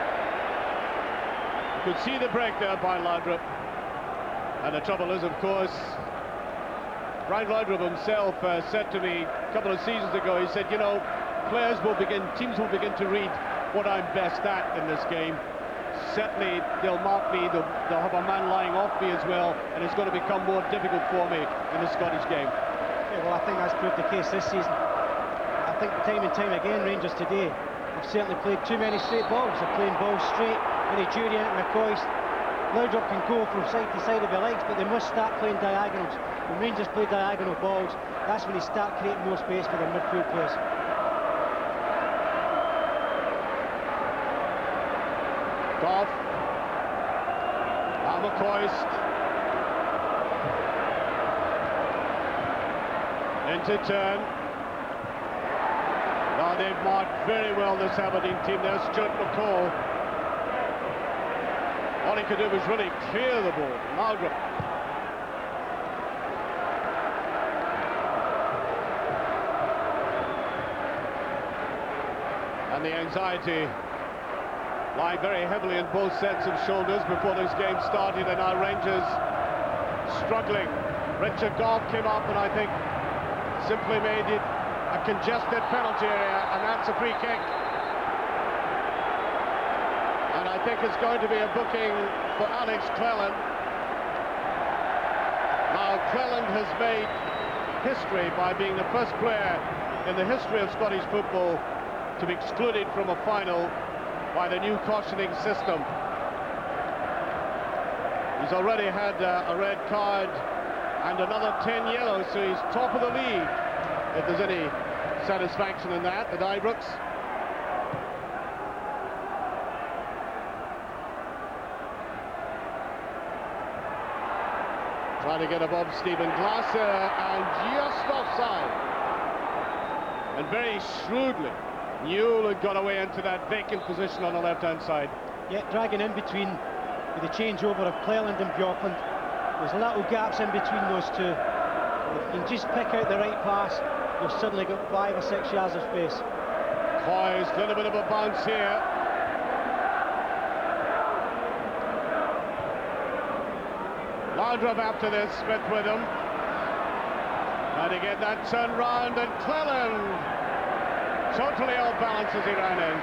You could see the break there by Laudrup. And the trouble is, of course, Brian Laudrup himself said to me a couple of seasons ago, he said, you know, teams will begin to read what I'm best at in this game. Certainly they'll mark me, they'll have a man lying off me as well, and it's going to become more difficult for me in the Scottish game. Yeah, well, I think that's proved the case this season. I think time and time again, Rangers today have certainly played too many straight balls. They're playing balls straight, very jury into McCoist. Laudrup can go from side to side if he likes, but they must start playing diagonals. When Rangers play diagonal balls, that's when they start creating more space for their midfield players. Goff. Now McCoist. Into turn. Now they've marked very well, this Aberdeen team. There's Stuart McCall. All he could do was really clear the ball. Laudrup. And the anxiety lying very heavily in both sets of shoulders before this game started, and our Rangers struggling. Richard Goff came up and I think simply made it a congested penalty area, and that's a free kick. And I think it's going to be a booking for Alex Cleland. Now, Cleland has made history by being the first player in the history of Scottish football to be excluded from a final by the new cautioning system. He's already had a red card and another 10 yellows, so he's top of the league, if there's any satisfaction in that, at Ibrox. Trying to get above Stephen Glasser, and just offside. And very shrewdly, Newell had got away into that vacant position on the left-hand side. Yeah, dragging in between with the changeover of Cleland and Bjorkland. There's little gaps in between those two. If you can just pick out the right pass, you've suddenly got 5 or 6 yards of space. Poised, a little bit of a bounce here. Laudrup after this, Smith with him. Trying to get that turn round, and Cleland totally off balance as he ran in.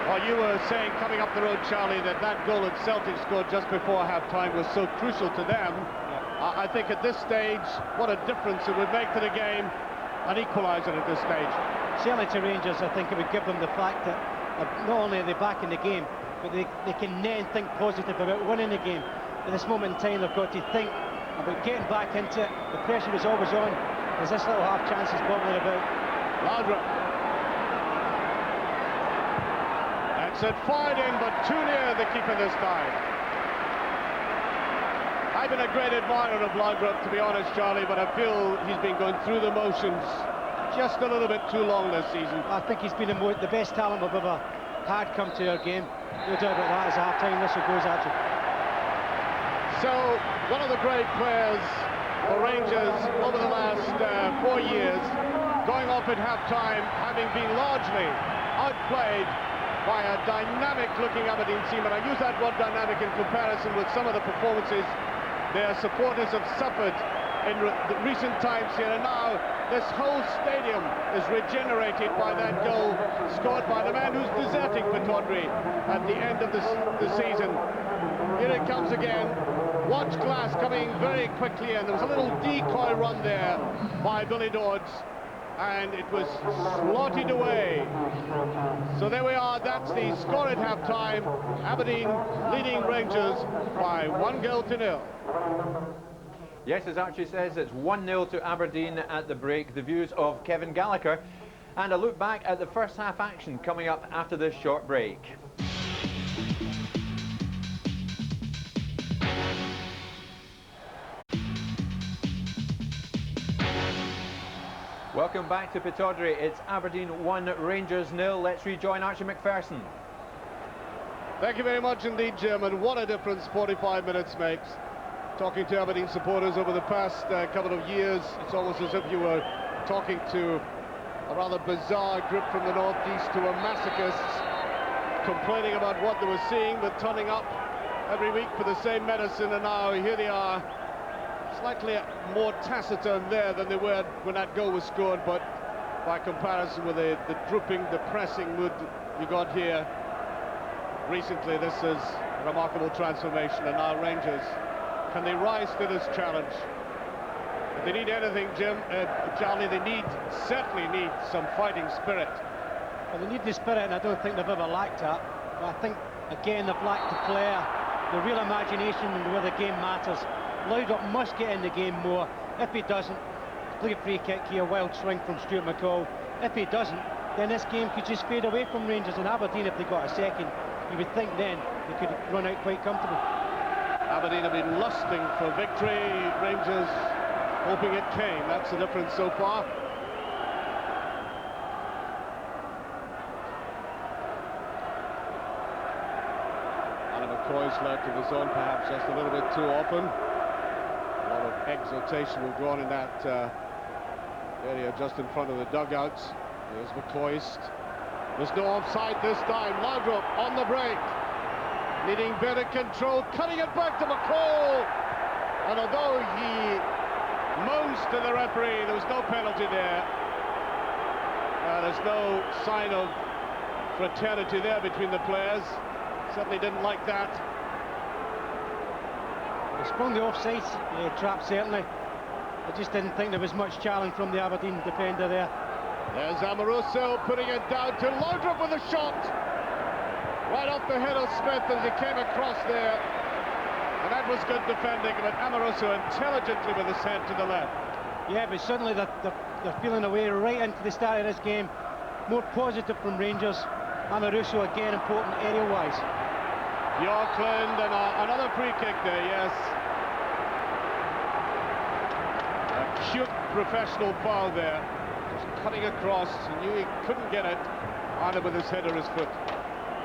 Well, you were saying coming up the road, Charlie, that goal that Celtic scored just before half-time was so crucial to them. Yeah. I think at this stage, what a difference it would make to the game, an equaliser at this stage. Certainly to Rangers, I think it would give them the fact that not only are they back in the game, but they can then think positive about winning the game. At this moment in time, they've got to think about getting back into it. The pressure is always on, as this little half chance is bobbling about. Laudrup. That's it, fired in, but too near the keeper this time. I've been a great admirer of Laudrup, to be honest, Charlie, but I feel he's been going through the motions just a little bit too long this season. I think he's been the best talent we've ever had come to our game. No doubt about that. As a half-time whistle goes at you. So, one of the great players for Rangers over the last 4 years, going off at half-time, having been largely outplayed by a dynamic-looking Aberdeen team, and I use that word dynamic in comparison with some of the performances their supporters have suffered in recent times here, and now this whole stadium is regenerated by that goal scored by the man who's deserting Pittodrie at the end of the season. Here it comes again. Watch Glass coming very quickly in. There was a little decoy run there by Billy Dodds, and it was slotted away. So there we are, that's the score at half-time. Aberdeen leading Rangers by 1-0. Yes, as Archie says, it's 1-0 to Aberdeen at the break. The views of Kevin Gallagher, and a look back at the first half action coming up after this short break. Welcome back to Pittodrie. It's Aberdeen 1, Rangers 0. Let's rejoin Archie McPherson. Thank you very much indeed, Jim, and what a difference 45 minutes makes. Talking to Aberdeen supporters over the past couple of years, it's almost as if you were talking to a rather bizarre group from the northeast who are masochists complaining about what they were seeing, but turning up every week for the same medicine, and now here they are, slightly more taciturn there than they were when that goal was scored, but by comparison with the drooping, depressing mood you got here recently, this is a remarkable transformation. And now Rangers, can they rise to this challenge? If they need anything, Charlie, they certainly need some fighting spirit. Well, they need the spirit, and I don't think they've ever lacked that. But I think, again, they've lacked the flair, the real imagination, and where the game matters. Laudrup must get in the game more. If he doesn't, play a free kick here, wild swing from Stuart McCall. If he doesn't, then this game could just fade away from Rangers. And Aberdeen, if they got a second, you would think then they could run out quite comfortably. Aberdeen have been lusting for victory, Rangers hoping it came. That's the difference so far. McCoy's left of his own, perhaps just a little bit too often. A lot of exultation will go on in that area just in front of the dugouts. Here's McCoist. There's no offside this time. Laudrup on the break, needing better control, cutting it back to McCall. And although he moans to the referee, there was no penalty there. There's no sign of fraternity there between the players. Certainly didn't like that. They sprung the offside trap, certainly. I just didn't think there was much challenge from the Aberdeen defender there. There's Amoroso putting it down to Laudrup with a shot. Right off the head of Smith as he came across there. And that was good defending, but Amoroso intelligently with his head to the left. Yeah, but suddenly they're feeling away right into the start of this game. More positive from Rangers. Amoroso again important aerial-wise. Yorkland and another free kick there, yes. A cute professional foul there. Just cutting across, he knew he couldn't get it, either with his head or his foot.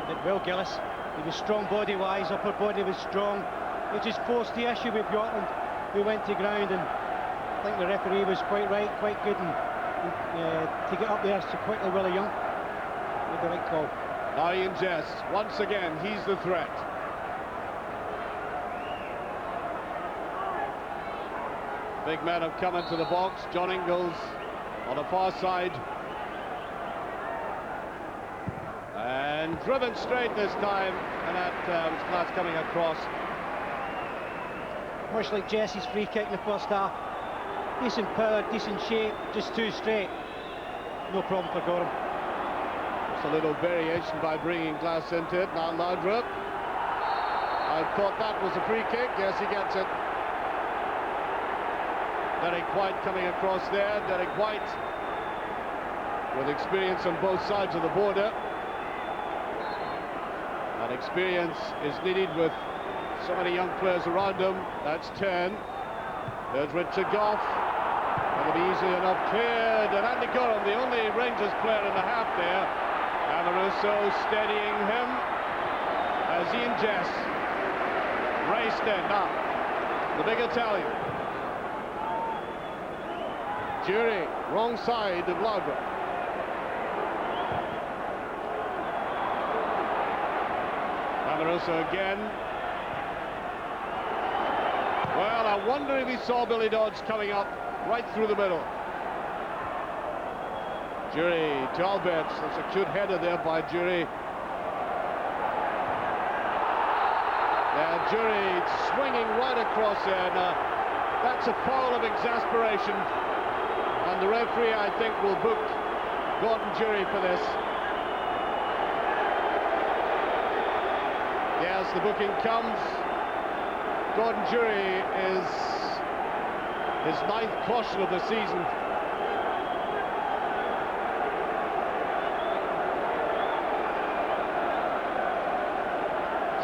Did well, Gillis. He was strong body-wise, upper body was strong. He just forced the issue with Yorkland, who went to ground, and I think the referee was quite right, quite good, and to get up there so quickly, Willie Young made the right call. Now Ian Jess, once again, he's the threat. Big men have come into the box. John Ingalls on the far side. And driven straight this time, and that was class coming across. Much like Jesse's free kick in the first half. Decent power, decent shape, just too straight. No problem for Gorham. A little variation by bringing Glass into it. Now Laudrup. I thought that was a free kick. Yes, he gets it. Derek White coming across there. Derek White with experience on both sides of the border. That experience is needed with so many young players around him. That's 10. There's Richard Goff. That'll be easily enough cleared. And Andy Gorham, the only Rangers player in the half there. Amoroso steadying him as Ian Jess raced in. Now, the big Italian. Jury, wrong side of Laudrup. Amoroso again. Well, I wonder if he saw Billy Dodds coming up right through the middle. Jury to Alberts. That's a cute header there by Jury. Yeah, Jury swinging right across there. Now, that's a foul of exasperation. And the referee, I think, will book Gordon Jury for this. Yes, the booking comes. Gordon Jury is his 9th caution of the season.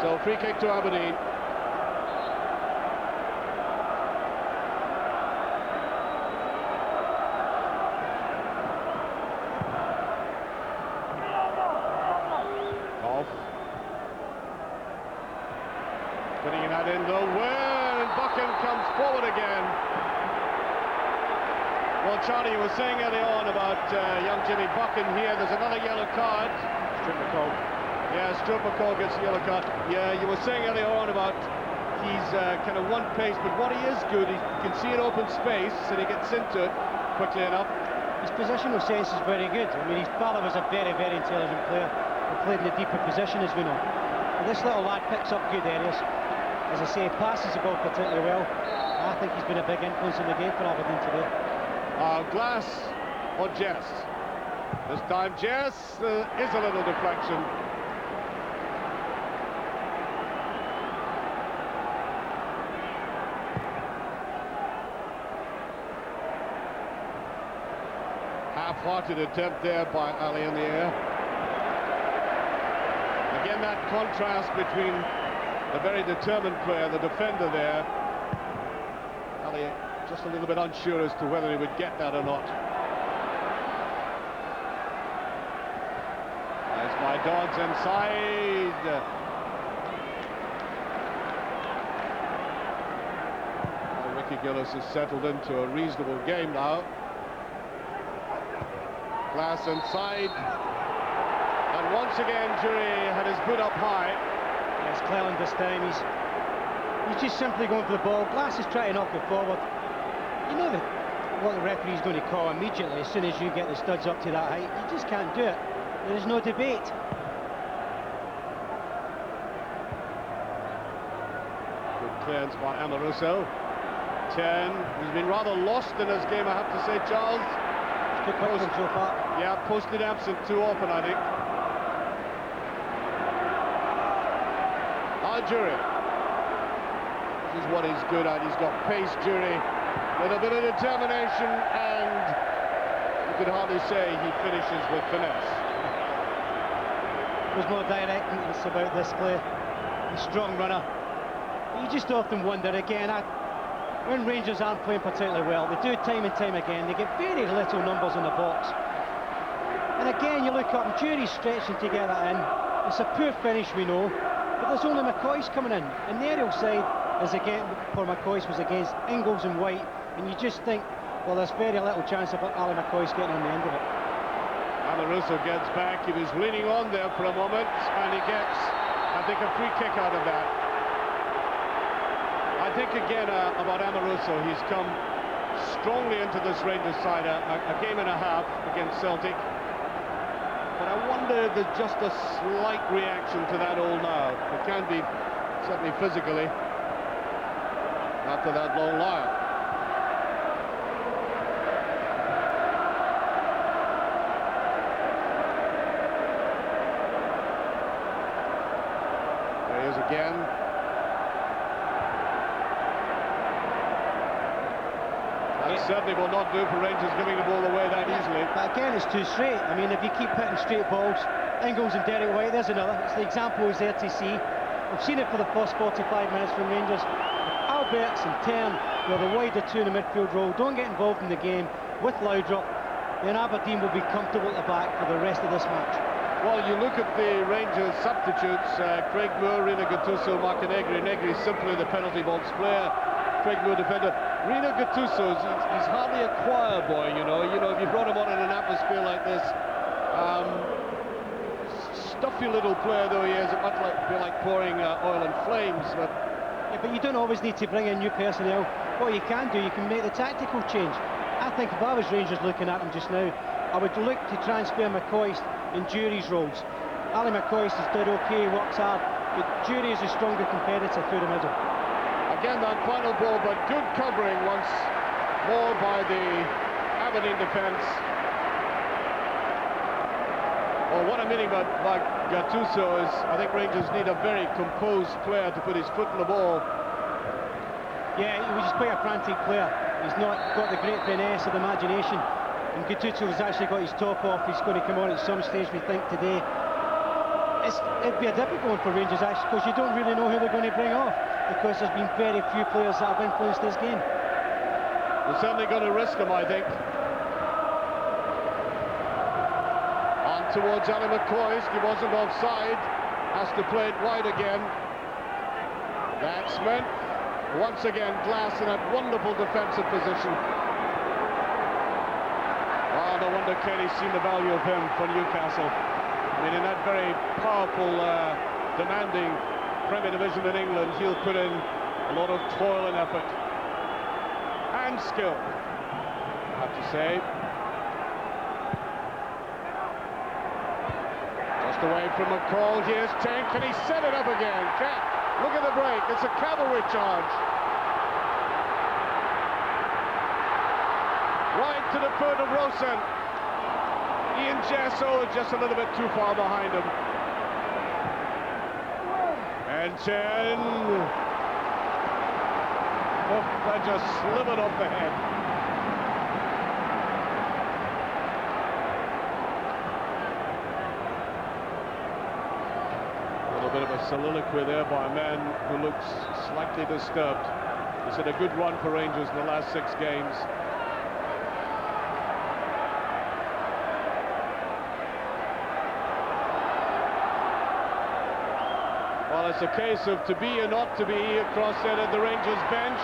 So free kick to Aberdeen. Off. Putting that in nowhere, and Buchan comes forward again. Well, Charlie, you were saying earlier on about young Jimmy Buchan here. There's another yellow card. Stuart McCall. Yeah, Stuart McCall gets the yellow card. Yeah, you were saying earlier on about he's kind of one pace, but what he is good, he can see an open space and he gets into it quickly enough. His positional sense is very good. I mean, his father was a very, very intelligent player who played in the deeper position, as we know. But this little lad picks up good areas. As I say, passes the ball particularly well. I think he's been a big influence in the game for Aberdeen today. Glass or Jess? This time Jess is a little deflection. Half-hearted attempt there by Ali in the air. Again, that contrast between the very determined player, the defender there. Ali just a little bit unsure as to whether he would get that or not. There's my dogs inside. Well, Ricky Gillis has settled into a reasonable game now. Glass inside, and once again Jury had his boot up high. Yes, Cleland this time, he's just simply going for the ball. Glass is trying to knock it forward. You know what the referee's going to call immediately as soon as you get the studs up to that height. You just can't do it. There is no debate. Good clearance by Amoruso. 10. He's been rather lost in his game, I have to say, Charles. Good posting so far. Yeah, posted absent too often, I think. Jury. This is what he's good at. He's got pace, Jury, with a bit of determination, and you could hardly say he finishes with finesse. There's no directness about this player. He's a strong runner. You just often wonder again, when Rangers aren't playing particularly well, they do it time and time again. They get very little numbers in the box. And again, you look up and Jury's stretching to get that in. It's a poor finish, we know. But there's only McCoy's coming in, and the aerial side is again for McCoy's was against Ingalls and White, and you just think, well, there's very little chance of Ali McCoy's getting on the end of it. Amoruso gets back. He was leaning on there for a moment, and he gets, I think, a free kick out of that. I think again about Amoruso, he's come strongly into this Rangers side, a game and a half against Celtic. But I wonder if there's just a slight reaction to that all now. It can be, certainly physically, after that long line. There he is again. That certainly will not do for Rangers giving the ball away that easily. But again, it's too straight. I mean, if you keep hitting straight balls, Ingalls and Derek White, there's another. It's the example is there to see. We've seen it for the first 45 minutes from Rangers. Alberts and Tern, who are the wider two in the midfield role, don't get involved in the game with Laudrup, then Aberdeen will be comfortable at the back for the rest of this match. Well, you look at the Rangers substitutes, Craig Moore, Rina Gattuso, Marco Negri. Negri simply the penalty box player. Craig Moore defender. Rino Gattuso, he's hardly a choir boy, you know. If you brought him on in an atmosphere like this, stuffy little player though he is, it might be like pouring oil and flames. But you don't always need to bring in new personnel. What you can do, you can make the tactical change. I think if I was Rangers looking at him just now, I would look to transfer McCoist in Jury's roles. Ali McCoist has done okay, works hard, but Jury is a stronger competitor through the middle. Again, that final ball, but good covering once more by the Aberdeen defence. Well, what I'm meaning by Gattuso is I think Rangers need a very composed player to put his foot in the ball. Yeah, he was just quite a frantic player. He's not got the great finesse of imagination. And Gattuso has actually got his top off. He's going to come on at some stage, we think, today. It'd be a difficult one for Rangers, actually, because you don't really know who they're going to bring off, because there's been very few players that have influenced this game. They're certainly going to risk him, I think. On towards Ali McCoist. He wasn't offside. Has to play it wide again. That's meant once again Glass in that wonderful defensive position. Oh, no wonder Kenny's seen the value of him for Newcastle. mean, in that very powerful, demanding Premier Division in England, he'll put in a lot of toil and effort and skill, I have to say. Just away from McCall. Here's Tank. Can he set it up again? Look at the break. It's a cavalry charge. Right to the foot of Rosen. Ian Jesso is just a little bit too far behind him. And 10. Oh, that just slivered off the head. A little bit of a soliloquy there by a man who looks slightly disturbed. He's had a good run for Rangers in the last 6 games. Well, it's a case of to be or not to be across there at the Rangers bench.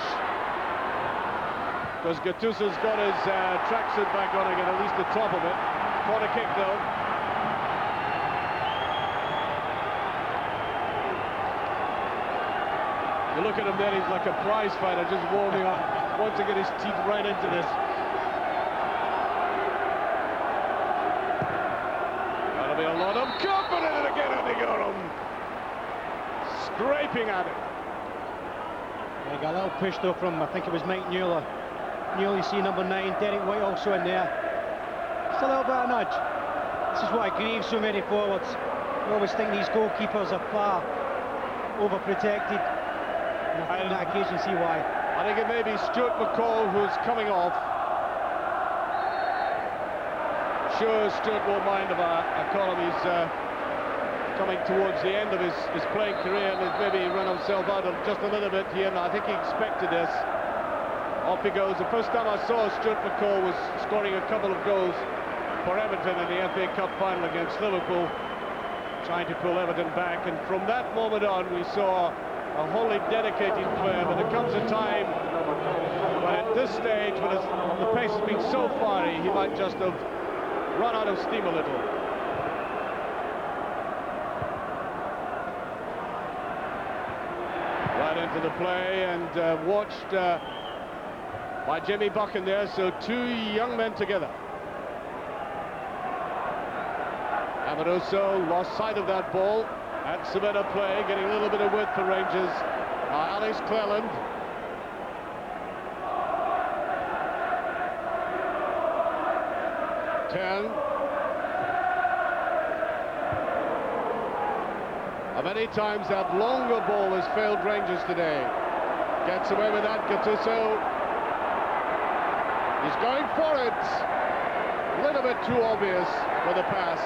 Because Gattuso's got his tracksuit back on again, at least the top of it. Corner kick, though. You look at him there, he's like a prize fighter, just warming up. Wants to get his teeth right into this. That'll be a lot of confidence and again, and they got him. Scraping at it. He got a little push though from, I think it was Mike Newell. Newell, you see number 9, Derek White also in there. Just a little bit of nudge. This is what grieves so many forwards. You always think these goalkeepers are far overprotected. And I think on that occasion see why. I think it may be Stuart McCall who's coming off. Sure, Stuart won't mind if I call him. He's coming towards the end of his playing career and has maybe run himself out just a little bit here, and I think he expected this. Off he goes. The first time I saw Stuart McCall was scoring a couple of goals for Everton in the FA Cup final against Liverpool, trying to pull Everton back, and from that moment on we saw a wholly dedicated player. But there comes a time when at this stage, when the pace has been so fiery, he might just have run out of steam a little. Right into the play and watched by Jimmy Buchan there, so 2 young men together. Amoroso lost sight of that ball. That's a better play, getting a little bit of width for Rangers. Alex Cleland. Many times that longer ball has failed Rangers today. Gets away with that, Gattuso. He's going for it. A little bit too obvious for the pass.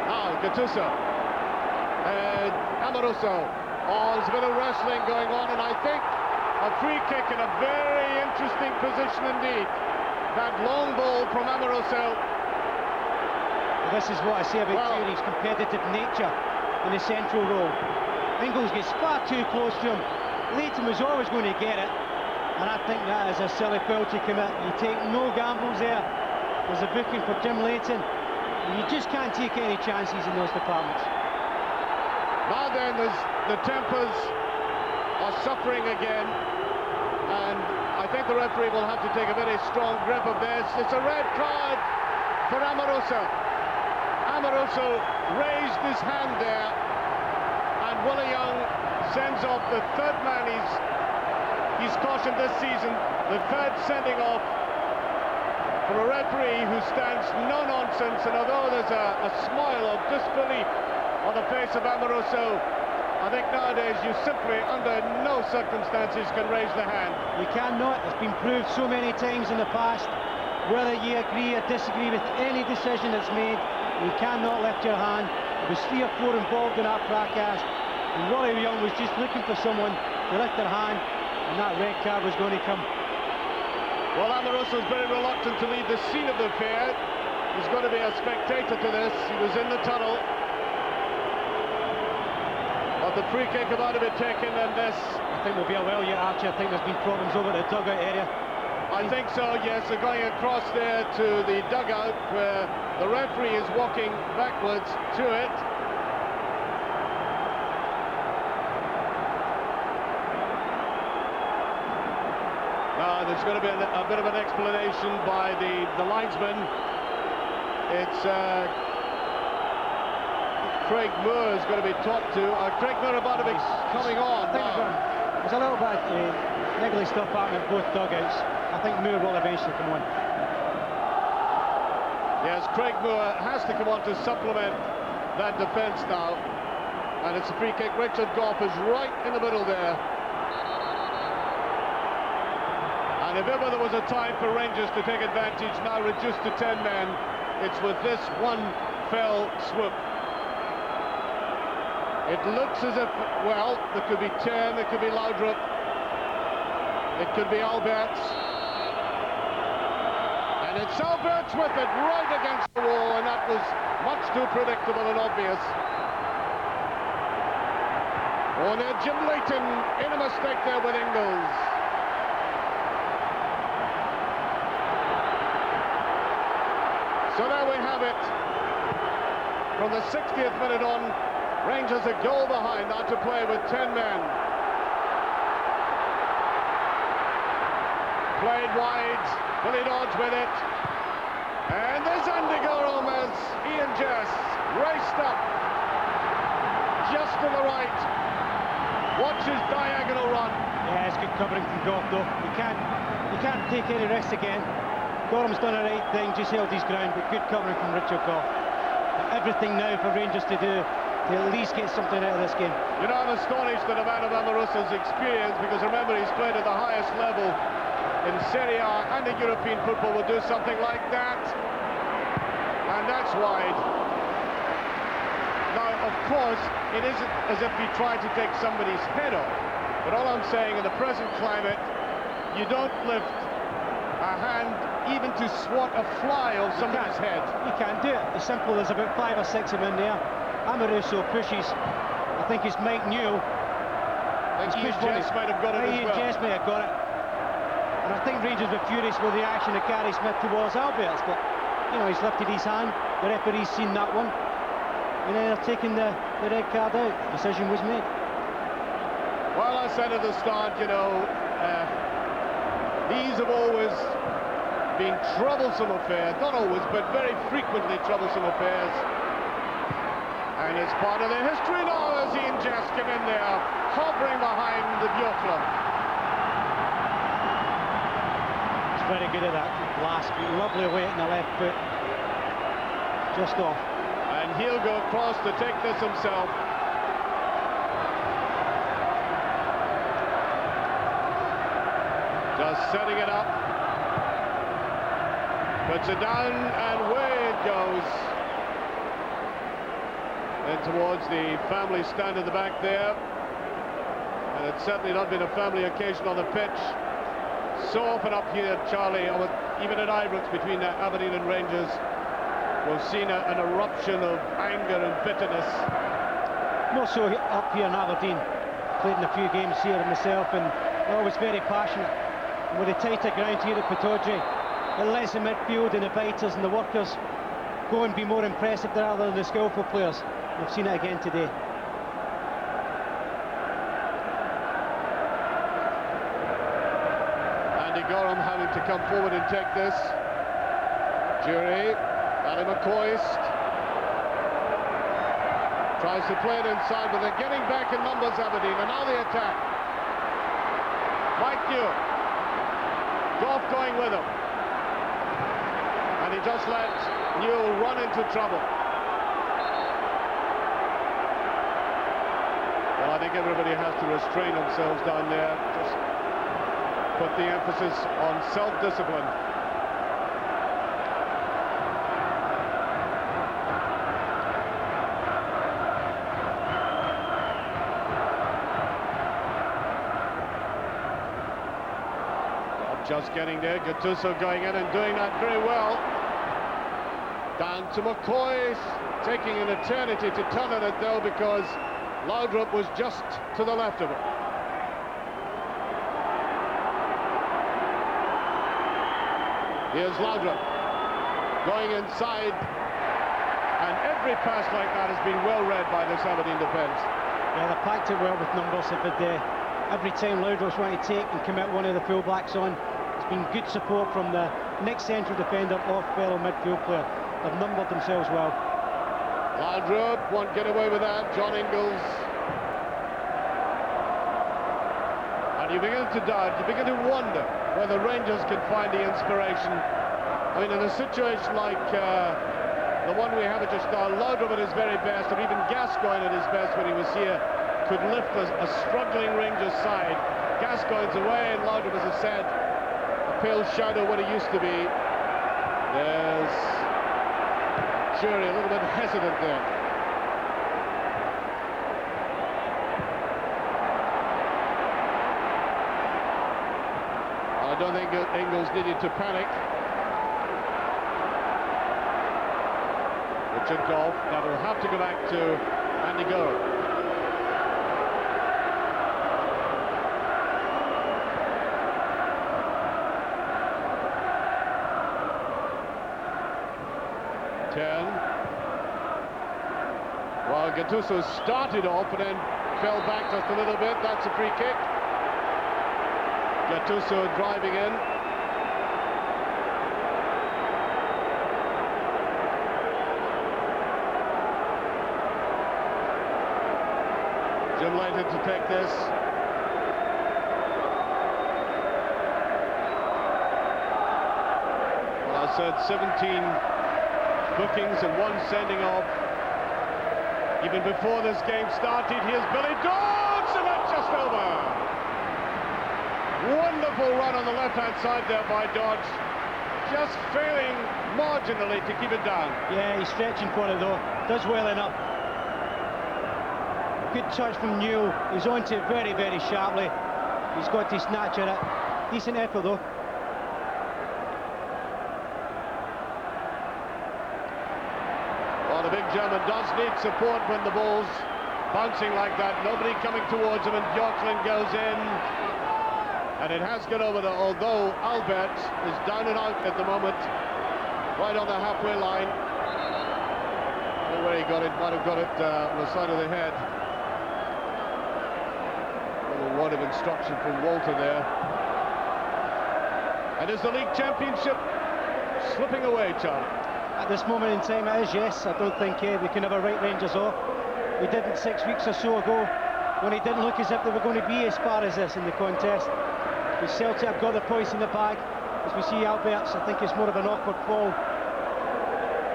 Now Gattuso. And Amoroso. Oh, there's a bit of wrestling going on, and I think a free kick in a very interesting position indeed. That long ball from Amoroso. This is what I say about Thierry's competitive nature in the central role. Ingles gets far too close to him. Leighton was always going to get it, and I think that is a silly foul to commit. You take no gambles there. There's a booking for Jim Leighton, and you just can't take any chances in those departments. Now then, the tempers are suffering again, and I think the referee will have to take a very strong grip of this. It's a red card for Amoroso. Amoroso raised his hand there, and Willie Young sends off the 3rd man he's cautioned this season, the 3rd sending off for a referee who stands no nonsense. And although there's a smile of disbelief on the face of Amoroso, I think nowadays you simply, under no circumstances, can raise the hand. You cannot. It's been proved so many times in the past. Whether you agree or disagree with any decision that's made, you cannot lift your hand. There was 3 or 4 involved in that fracas, and Willie Young was just looking for someone to lift their hand, and that red card was going to come. Well, Amoroso's very reluctant to leave the scene of the affair. He's going to be a spectator to this. He was in the tunnel. But the free kick about to be taken, and this... I think we'll be a while yet, Archie. I think there's been problems over the dugout area. I think so, yes. They're going across there to the dugout where the referee is walking backwards to it. There's going to be a bit of an explanation by the linesman. It's Craig Moore is going to be talked to. Craig Moore about to be coming on. There's a little bit of niggly stuff happening at both dugouts. I think Moore will eventually come on. Yes, Craig Moore has to come on to supplement that defence now. And it's a free kick. Richard Goff is right in the middle there. And if ever there was a time for Rangers to take advantage, now reduced to 10 men, it's with this one fell swoop. It looks as if, well, there could be 10, it could be Laudrup, it could be Alberts. And it's Alberts with it right against the wall, and that was much too predictable and obvious. Oh, now Jim Leighton in a mistake there with Ingles. So there we have it. From the 60th minute on, Rangers a goal behind, now to play with 10 men. Played wide, Billy Dodge with it. And there's Andy Gorham as Ian Jess raced up just to the right. Watch his diagonal run. Yeah, it's good covering from Goff though. You can't take any risks again. Gorham's done the right thing, just held his ground, but good covering from Richard Goff. Everything now for Rangers to do to at least get something out of this game. You know, I'm astonished at a man of Amarusa's experience, because remember, he's played at the highest level in Serie A and in European football, will do something like that. And that's wide. Now, of course, it isn't as if he tried to take somebody's head off. But all I'm saying, in the present climate, you don't lift a hand even to swat a fly off somebody's head. You can't do it. It's simple. There's about 5 or 6 of them in there. Amoruso pushes. I think it's Mike Newell. I think Ian Jess might have got it as well. Ian Jess may have got it. And I think Rangers were furious with the action of Gary Smith towards Alberts, but you know, he's lifted his hand. The referee's seen that one, and then they're taking the red card out. Decision was made. Well, I said at the start, you know, these have always been troublesome affairs, not always, but very frequently troublesome affairs. And it's part of the history now as Ian Jess came in there, hovering behind the Bjorklund. He's very good at that last feet. Lovely weight in the left foot. Just off. And he'll go across to take this himself. Just setting it up. Puts it down, and away it goes. And towards the family stand in the back there. And it's certainly not been a family occasion on the pitch. So often up here, Charlie, even at Ibrox between Aberdeen and Rangers, we've seen an eruption of anger and bitterness. More so up here in Aberdeen. Played in a few games here myself, and they're always very passionate. And with the tighter ground here at Pittodrie, it lets the midfield and the biters and the workers go and be more impressive rather than the skillful players. We've seen it again today. Andy Gorham having to come forward and take this. Jury, Paddy McCoist tries to play it inside, but they're getting back in numbers, Aberdeen, and now the attack. Mike Newell, Goff going with him, and he just let Newell run into trouble. Well, I think everybody has to restrain themselves down there, just put the emphasis on self-discipline. Just getting there, Gattuso going in and doing that very well. Down to McCoy, taking an eternity to turn it though, because Laudrup was just to the left of him. Here's Laudrup going inside, and every pass like that has been well read by this Aberdeen defence. Yeah, they packed it well with numbers. Every time Laudrup's want to take and commit one of the full-backs on, it's been good support from the next central defender off fellow midfield player. They've numbered themselves well. Laudrup won't get away with that. John Ingles. And you begin to doubt, you begin to wonder whether Rangers can find the inspiration. I mean, in a situation like the one we have at just now, Laudrup at his very best, or even Gascoigne at his best when he was here, could lift a struggling Rangers side. Gascoigne's away, and Laudrup, as I said, a pale shadow what he used to be. There's Jury a little bit hesitant there. I don't think Ingles needed to panic. Richard Goff, that will have to go back to Andy Gower. Well, Gattuso started off and then fell back just a little bit. That's a free kick. Gattuso driving in. Jim Leighton to take this. Well, I said 17 bookings and 1 sending off. Even before this game started, here's Billy Dodds, and that's just over. Wonderful run on the left-hand side there by Dodds. Just failing marginally to keep it down. Yeah, he's stretching for it though. Does well enough. Good touch from Newell. He's on to it very, very sharply. He's got to snatch at it. Decent effort though. Well, the big German does need support when the ball's bouncing like that. Nobody coming towards him, and Bjorklund goes in. And it has gone over there, although Albert is down and out at the moment, right on the halfway line. I don't know where he got it, might have got it on the side of the head. A little word of instruction from Walter there. And is the league championship slipping away, Charlie? At this moment in time it is, yes. I don't think we can ever write Rangers off. We didn't 6 weeks or so ago, when it didn't look as if they were going to be as far as this in the contest. The Celtic have got the points in the bag. As we see Albert's, I think it's more of an awkward fall.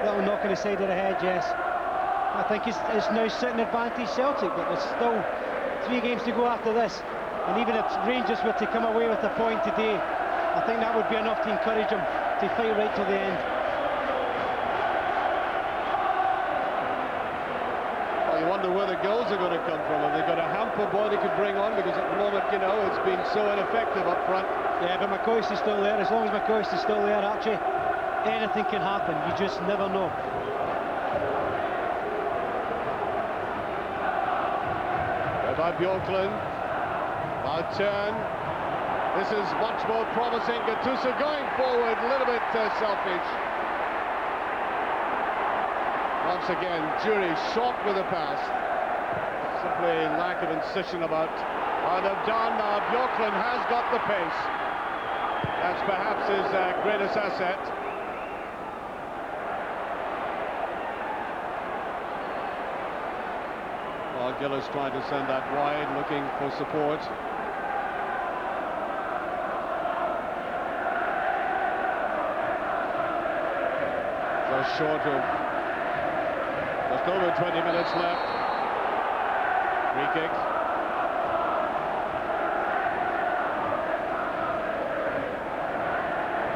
Little knock on the side of the head, yes. I think it's now sitting advantage Celtic, but there's still 3 games to go after this. And even if Rangers were to come away with a point today, I think that would be enough to encourage them to fight right till the end. You wonder where the goals are going to come from. Have they got a hamper boy they could bring on? Because at the moment, you know, it's been so ineffective up front. Yeah, but McCoist is still there. As long as McCoist is still there, Archie, anything can happen. You just never know. By Bjorklund. Now turn. This is much more promising. Gattuso going forward, a little bit selfish. Once again, Jury short with a pass. Simply lack of incision about how they've done. Now Bjorklund has got the pace. That's perhaps his greatest asset. Well, Gillis trying to send that wide, looking for support. Just short of just over 20 minutes left. Free kick.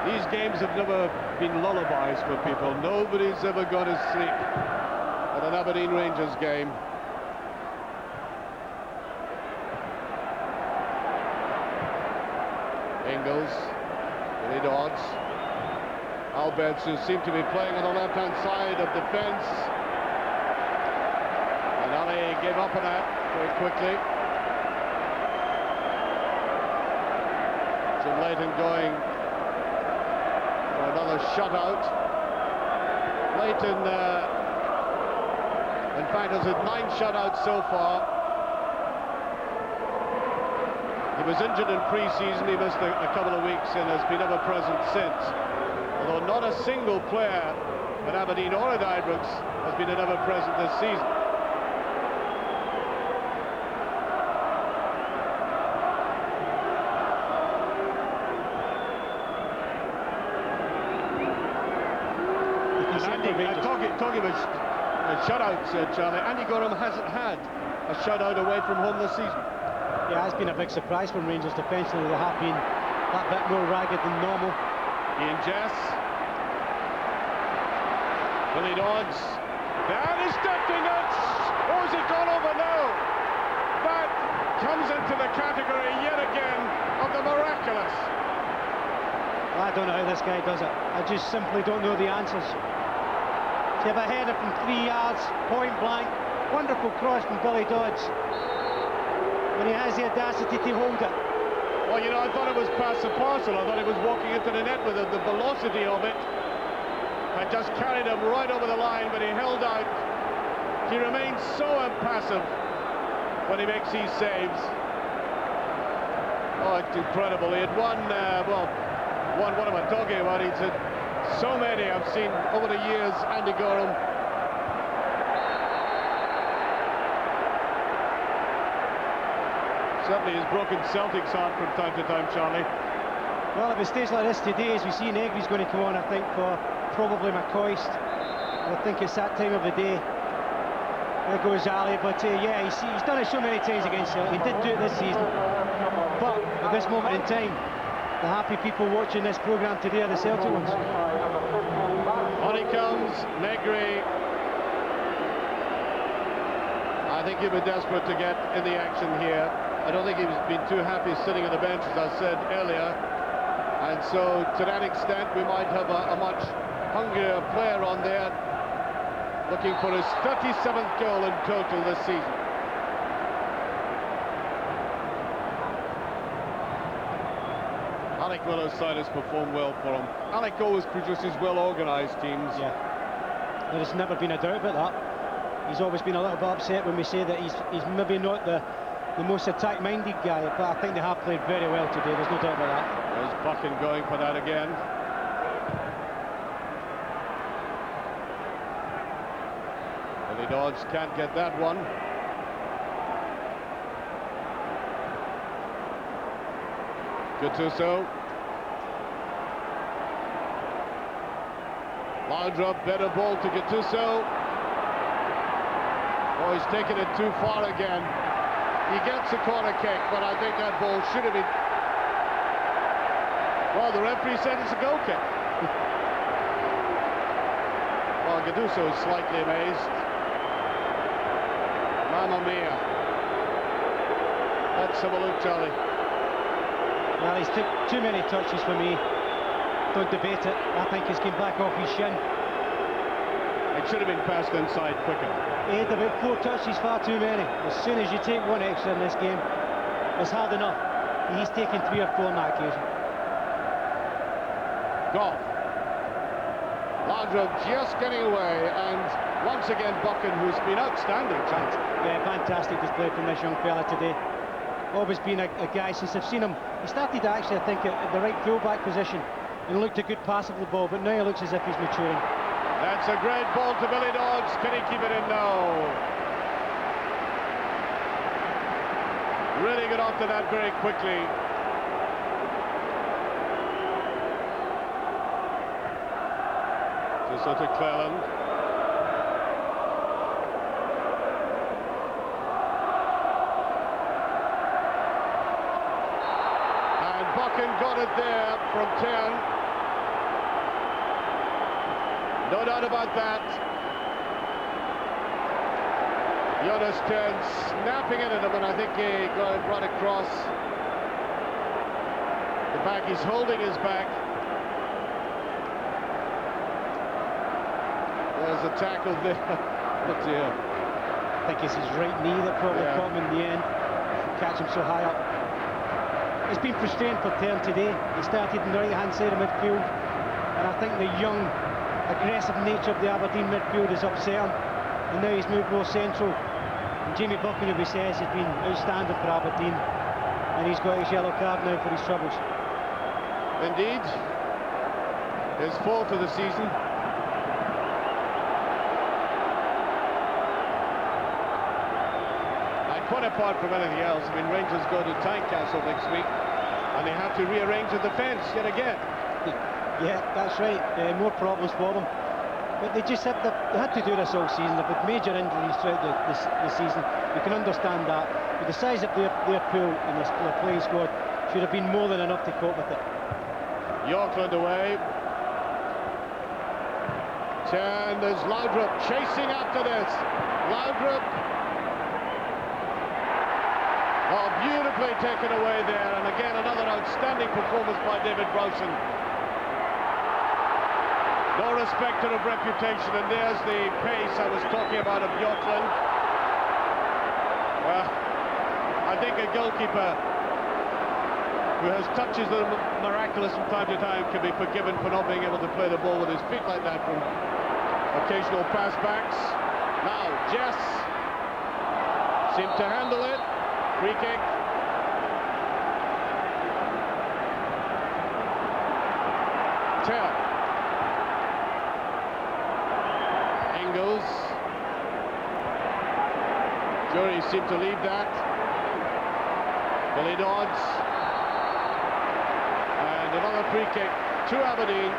These games have never been lullabies for people. Nobody's ever gone to sleep at an Aberdeen Rangers game. Ingles, Billy Dodds. Alberts, who seem to be playing on the left-hand side of defence. And Ali gave up on that very quickly. Jim Leighton going for shutout. Leighton, in fact, has had 9 shutouts so far. He was injured in pre-season, he missed a couple of weeks and has been ever present since. Although not a single player at Aberdeen or at Ibrox has been ever present this season. Talking about shutouts, Charlie, Andy Gorham hasn't had a shutout away from home this season. Yeah, it's been a big surprise from Rangers defensively. They have been that bit more ragged than normal. Ian Jess. Billy Dodds. That is tempting it. Oh, has it gone over now? That comes into the category yet again of the miraculous. I don't know how this guy does it. I just simply don't know the answers. To have a header from 3 yards, point blank, wonderful cross from Billy Dodds. When he has the audacity to hold it. Well, you know, I thought it was past the parcel. I thought he was walking into the net with it. The velocity of it had just carried him right over the line, but he held out. He remains so impassive when he makes these saves. Oh, it's incredible. He had what am I talking about? He's had so many I've seen over the years, Andy Gorham. Certainly has broken Celtic's heart from time to time, Charlie. Well, at a stage like this today, as we see Negri's going to come on, I think, for probably McCoist. I think it's that time of the day. There goes Ali, but yeah, he's done it so many times against Celtic. He did do it this season. But at this moment in time, the happy people watching this programme today are the Celtic ones. On he comes, Negri. I think he'll be desperate to get in the action here. I don't think he's been too happy sitting on the bench, as I said earlier. And so, to that extent, we might have a much hungrier player on there, looking for his 37th goal in total this season. Alec Miller's side has performed well for him. Alec always produces well-organised teams. Yeah, there's never been a doubt about that. He's always been a little bit upset when we say that he's maybe not the most attack-minded guy, but I think they have played very well today, there's no doubt about that. There's Buchan going for that again. Billy Dodds can't get that one. Gattuso. Laudrup, better ball to Gattuso. Oh, he's taken it too far again. He gets a corner kick, but I think that ball should have been... Well, the referee said it's a goal kick. Well, Gattuso is slightly amazed. Mamma mia. Let's have a look, Charlie. Well, he's took too many touches for me. Don't debate it. I think he's came back off his shin. It should have been passed inside quicker. He had about 4 touches, far too many. As soon as you take one extra in this game, it's hard enough. He's taken 3 or 4 on that occasion. Goff. Laudrup just getting away, and once again Buchan, who's been outstanding. Yeah, fantastic display from this young fella today. Always been a guy since I've seen him. He started actually, I think, at the right full-back position and looked a good pass of the ball, but now he looks as if he's maturing. That's a great ball to Billy Dodds. Can he keep it in now? Really got after that very quickly. To Cleland. And Buchan got it there from 10. No doubt about that. Jonas Stern snapping it at him, and I think he got it right across the back. He's holding his back. There's a tackle there. Oh dear. I think it's his right knee that probably caught him in the end. Catch him so high up. It's been frustrating for Tern today. He started on the right-hand side of midfield. and I think the young, aggressive nature of the Aberdeen midfield has upset him, and now he's moved more central. And Jamie Buckingham, he says, has been outstanding for Aberdeen, and he's got his yellow card now for his troubles. Indeed, his fourth of the season. And quite apart from anything else, I mean, Rangers go to Tynecastle next week, and they have to rearrange the defence yet again. Yeah, that's right. More problems for them. But they just had to do this all season. They've had major injuries throughout the season. You can understand that. But the size of their pool and their playing squad should have been more than enough to cope with it. Yorkland away. And there's Laudrup chasing after this. Laudrup. Oh, beautifully taken away there. And again, another outstanding performance by David Browson. No respecter of reputation, and there's the pace I was talking about of Yorkland. Well, I think a goalkeeper who has touches that are miraculous from time to time can be forgiven for not being able to play the ball with his feet like that from occasional pass backs. Now, Jess seemed to handle it. Free kick. Tell. Ingles. Jury seemed to leave that. Billy Dodds. And another free kick to Aberdeen.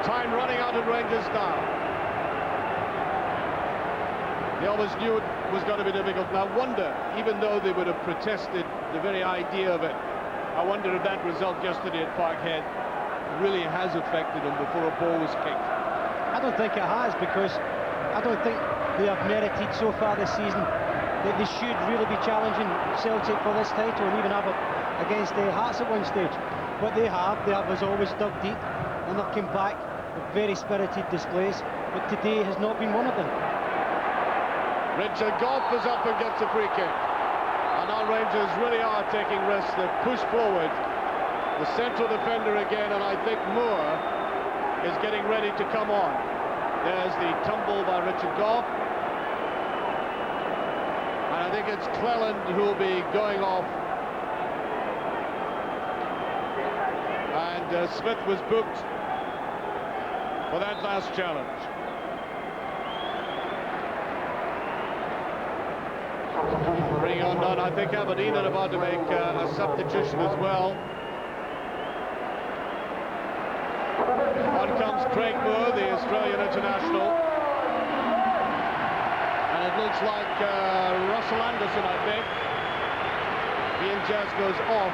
Time running out at Rangers now. They always knew it was going to be difficult. And I wonder, even though they would have protested the very idea of it, I wonder if that result yesterday at Parkhead really has affected them before a ball was kicked. I don't think it has, because I don't think they have merited so far this season that they should really be challenging Celtic for this title, and even have it against Hearts at one stage. But they have as always dug deep, and they've come back with very spirited displays, but today has not been one of them. Richard Goff is up and gets a free kick. And now Rangers really are taking risks. They push forward. The central defender again, and I think Moore is getting ready to come on. There's the tumble by Richard Goff. And I think it's Cleland who will be going off. And Smith was booked for that last challenge. Bringing on down, I think Aberdeen are about to make a substitution as well. On comes Craig Moore, the Australian international. And it looks like Russell Anderson, I think. Ian Jazz goes off.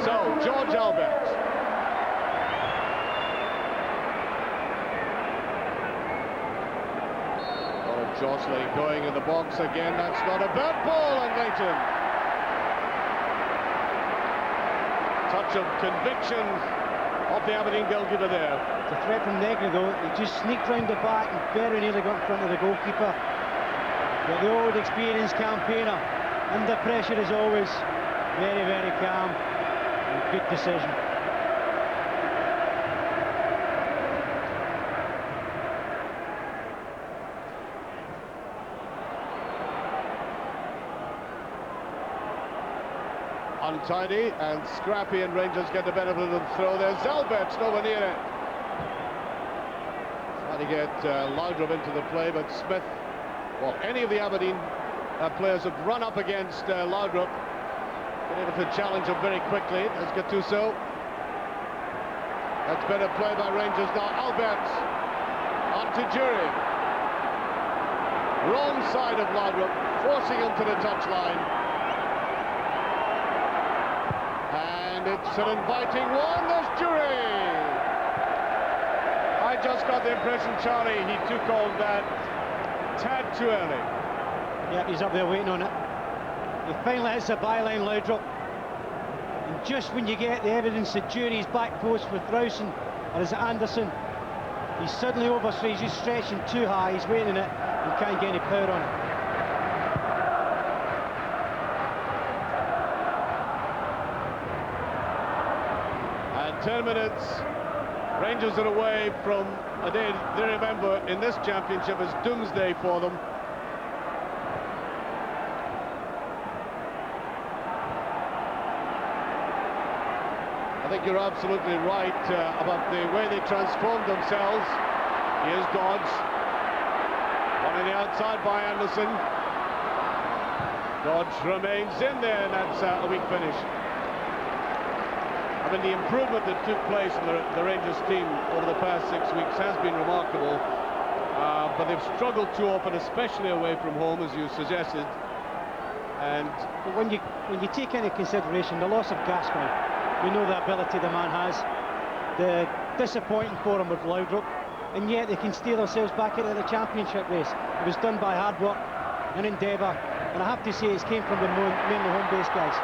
So, George Albert. Jostling going in the box again. That's not a bad ball, and Leighton. Touch of conviction of the Aberdeen goalkeeper there. The threat from Negri, though, he just sneaked round the back and very nearly got in front of the goalkeeper. But the old experienced campaigner, under pressure as always, very, very calm and good decision. Untidy and scrappy, and Rangers get the benefit of the throw. There's Zelbert's nowhere near it. Trying to get Laudrup into the play, but Smith, well, any of the Aberdeen players have run up against Laudrup, been able to challenge him very quickly. There's Gattuso. That's better play by Rangers now. Albert on to Jury. Wrong side of Laudrup, forcing him to the touchline. And it's an inviting one. There's Jury. I just got the impression, Charlie, he took on that tad too early. Yeah, he's up there waiting on it. He finally hits the byline, Laudrup. And just when you get the evidence that Jury's back post with Rowson, or is it Anderson, he's suddenly overstretched, he's just stretching too high, he's waiting on it and can't get any power on it. 10 minutes. Rangers are away from a day they remember in this championship as doomsday for them. I think you're absolutely right about the way they transformed themselves. Here's Dodds. One on the outside by Anderson. Dodds remains in there, and that's a weak finish. I mean, the improvement that took place in the Rangers team over the past 6 weeks has been remarkable. But they've struggled too often, especially away from home, as you suggested. And when you take into consideration the loss of Gascoigne, we know the ability the man has. The disappointing for him with Loudrup, and yet they can steal themselves back into the championship race. It was done by hard work and endeavour, and I have to say it's came from the mainly home base guys.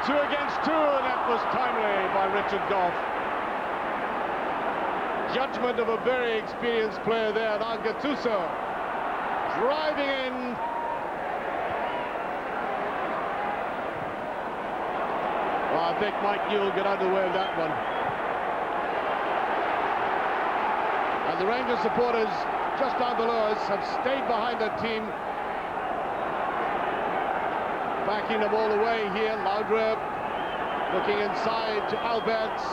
2 against 2, and that was timely by Richard Goff. Judgment of a very experienced player there. Now Gattuso driving in. Well, I think Mike Newell got out of the way of that one. And the Rangers supporters just down below us have stayed behind their team, backing them all the way here. Laudrup looking inside to Alberts.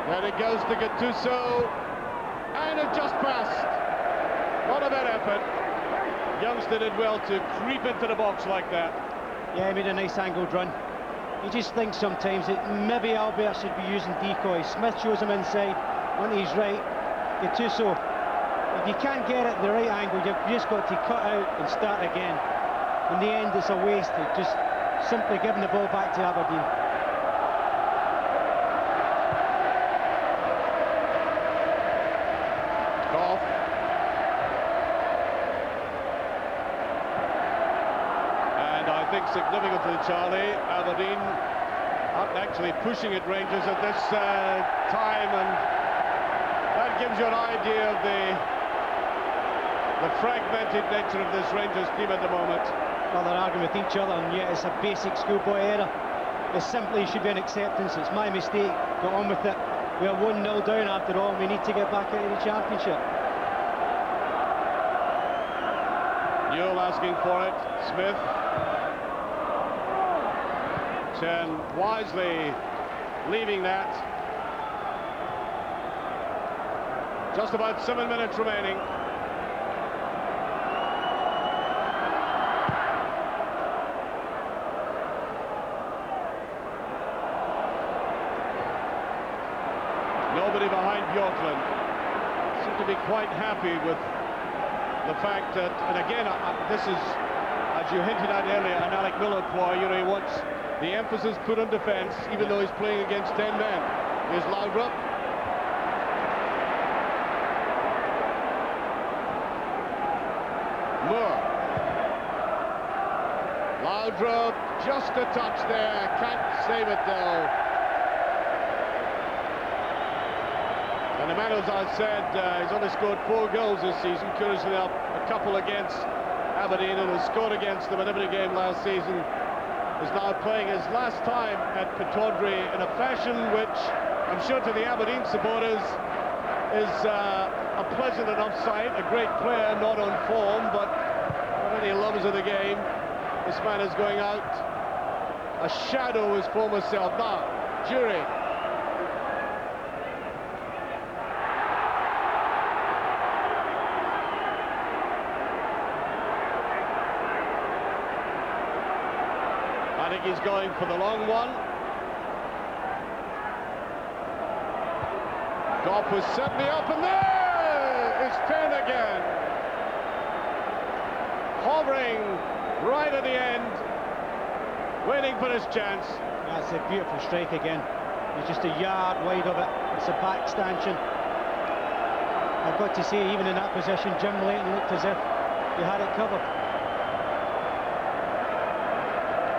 Then it goes to Gattuso, and it just passed. Not a bad effort. Youngster did well to creep into the box like that. Yeah, he made a nice angled run. You just think sometimes that maybe Albert should be using decoys. Smith shows him inside, onto his right. Gattuso, if you can't get it at the right angle, you've just got to cut out and start again. In the end, it's a waste. It's just simply giving the ball back to Aberdeen. Goff. And I think significantly, Charlie, Aberdeen aren't actually pushing at Rangers at this time, and that gives you an idea of the fragmented nature of this Rangers team at the moment. Well, they're arguing with each other, and yet it's a basic schoolboy error. It simply should be an acceptance. It's my mistake. Got on with it. We are 1-0 down after all, and we need to get back into the championship. Newell asking for it. Smith. Chen wisely leaving that. Just about 7 minutes remaining. Nobody behind Bjorklund. Seem to be quite happy with the fact that, and again, this is, as you hinted at earlier, an Alec Miller ploy. You know, he wants the emphasis put on defence, even though he's playing against 10 men. Here's Laudrup. Moore. Laudrup, just a touch there, can't save it though. And the man, as I said, he's only scored 4 goals this season, curiously enough, a couple against Aberdeen, and has scored against them in every game last season. Is now playing his last time at Pittodrie in a fashion which I'm sure to the Aberdeen supporters is a pleasant enough sight. A great player, not on form, but for any lovers of the game, this man is going out a shadow of his former self. Now, Jury. I think he's going for the long one. Goff was certainly up, and there is 10 again. Hovering right at the end, waiting for his chance. That's a beautiful strike again. He's just a yard wide of it. It's a back stanchion. I've got to say, even in that position, Jim Leighton looked as if he had it covered.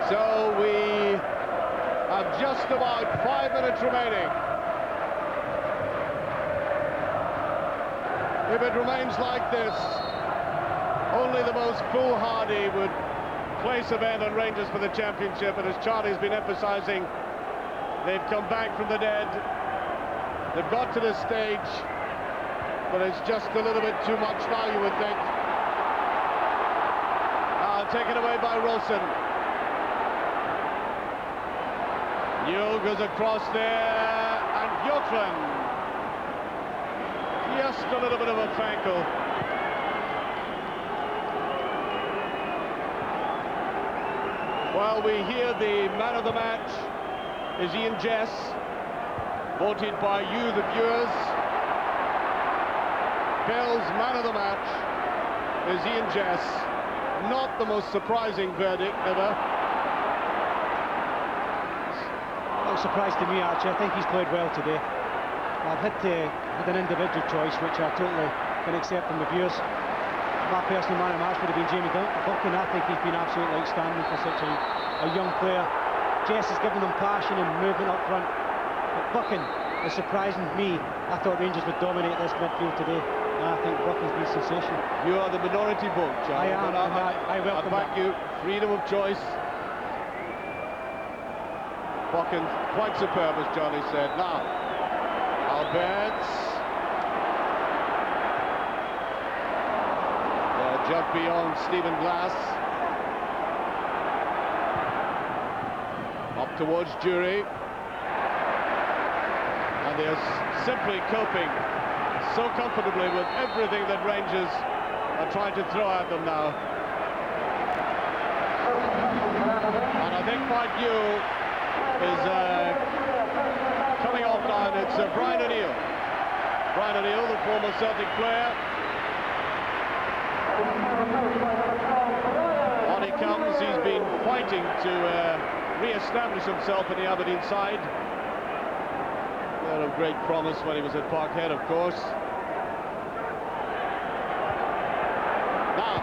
So we have just about 5 minutes remaining. If it remains like this, only the most foolhardy would place a bet on Rangers for the championship, and as Charlie's been emphasising, they've come back from the dead. They've got to this stage, but it's just a little bit too much now, you would think. Taken away by Wilson. Newell goes across there, and Bjorklund. Just a little bit of a fankle. Well, we hear the man of the match is Ian Jess, voted by you, the viewers. Bell's man of the match is Ian Jess. Not the most surprising verdict ever. Not a surprise to me, Archie. I think he's played well today. I've had an individual choice, which I totally can accept from the viewers. My personal man of the match would have been Jamie Buchan. I think he's been absolutely outstanding for such a young player. Jess has given them passion and movement up front. But Buchan is surprising me. I thought Rangers would dominate this midfield today. I think Buchan's been sensational. You are the minority vote, John. I am, I welcome back that. you. Freedom of choice. Buchan, quite superb, as Johnny said. Now, Alberts. Just beyond Stephen Glass. Up towards Jury. And they're simply coping so comfortably with everything that Rangers are trying to throw at them now. And I think my view is coming off now, and it's Brian O'Neill. Brian O'Neill, the former Celtic player. On he comes. He's been fighting to re-establish himself in the Aberdeen side. Of great promise when he was at Parkhead, of course. Now,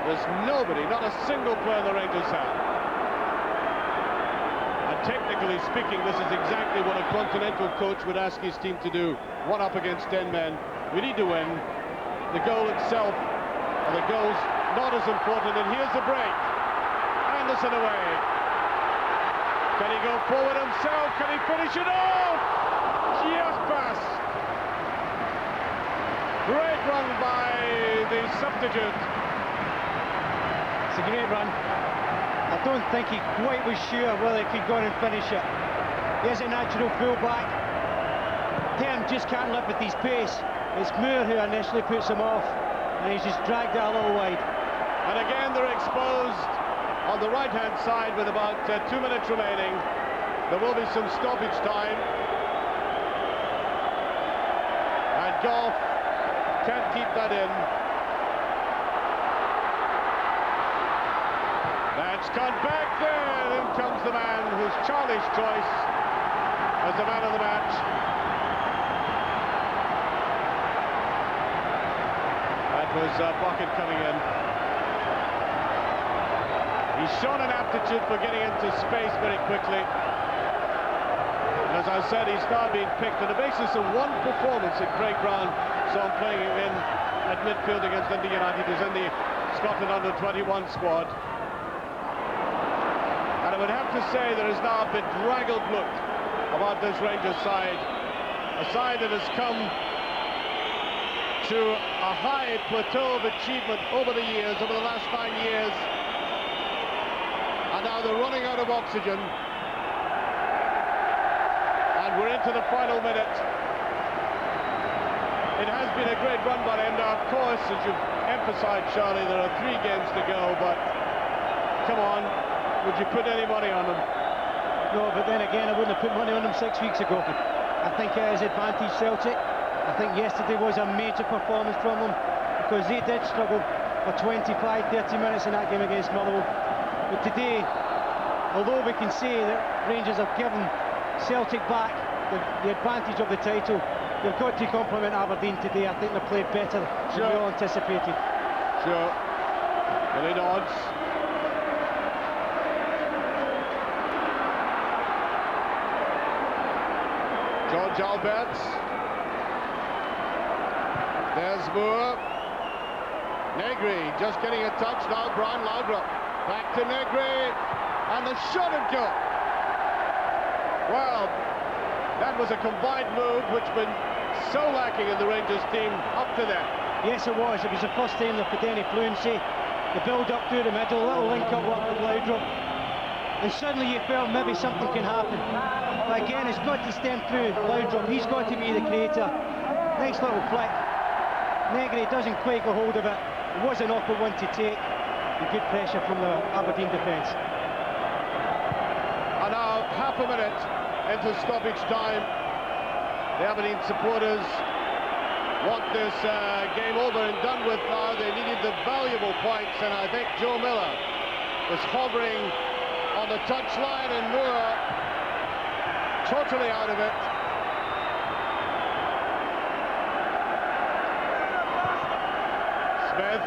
there's nobody, not a single player the Rangers have. And technically speaking, this is exactly what a continental coach would ask his team to do. 1 up against 10 men. We need to win. The goal itself, and the goal's not as important. And here's the break. Anderson away. Can he go forward himself? Can he finish it off? Just past. Great run by the substitute. It's a great run. I don't think he quite was sure whether he could go on and finish it. He is a natural fullback. Tim just can't live with his pace. It's Moore who initially puts him off, and he's just dragged it a little wide. And again they're exposed on the right-hand side with about 2 minutes remaining. There will be some stoppage time. And Goff can't keep that in. That's cut back there. In comes the man who's Charlie's choice as the man of the match. That was Bucket coming in. He's shown an aptitude for getting into space very quickly. And as I said, he's now being picked on the basis of one performance at Craig Brown. So I'm playing him in at midfield against Dundee United. He's in the Scotland under-21 squad. And I would have to say there is now a bedraggled look about this Rangers side. A side that has come to a high plateau of achievement over the years, over the last 9 years. And now they're running out of oxygen. And we're into the final minute. It has been a great run by them. Now, of course, as you've emphasised, Charlie, there are 3 games to go, but come on, would you put any money on them? No, but then again, I wouldn't have put money on them 6 weeks ago. I think it is advantage Celtic. I think yesterday was a major performance from them, because they did struggle for 25-30 minutes in that game against Motherwell. But today, although we can say that Rangers have given Celtic back the advantage of the title, they've got to compliment Aberdeen today. I think they played better than we all anticipated. Sure. Billy Dodds. George Alberts. There's Moore. Negri just getting a touch now. Brian Laudrup. Back to Negri. And the shot and go. Well, That was a combined move which been so lacking in the Rangers team up to then. Yes, it was. It was the first time they've got any fluency. The build-up through the middle, little link-up work with Laudrup. And suddenly you felt maybe something can happen. But again, it's got to stem through Laudrup. He's got to be the creator. Nice little flick. Negri doesn't quite get hold of it. It was an awkward one to take. And good pressure from the Aberdeen defence. And now half a minute into stoppage time. The Aberdeen supporters want this game over and done with now. They needed the valuable points, and I think Joe Miller was hovering on the touchline, and Moore totally out of it. Smith,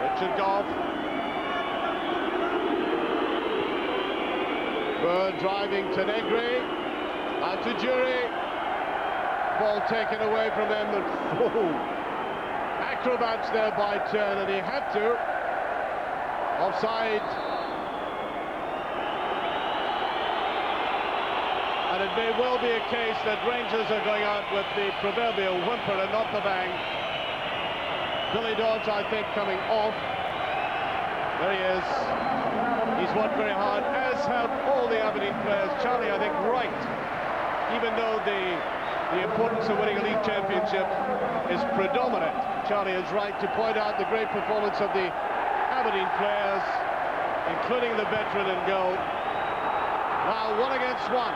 Richard Goff. Bird driving to Negri, and to Jury. Ball taken away from him. Acrobats there by Turn, and he had to. Offside. And it may well be a case that Rangers are going out with the proverbial whimper and not the bang. Billy Dodds, I think, coming off. There he is. He's worked very hard, as have all the Aberdeen players. Charlie, I think, right. Even though the importance of winning a league championship is predominant, Charlie is right to point out the great performance of the Aberdeen players, including the veteran in goal. Now 1 against 1.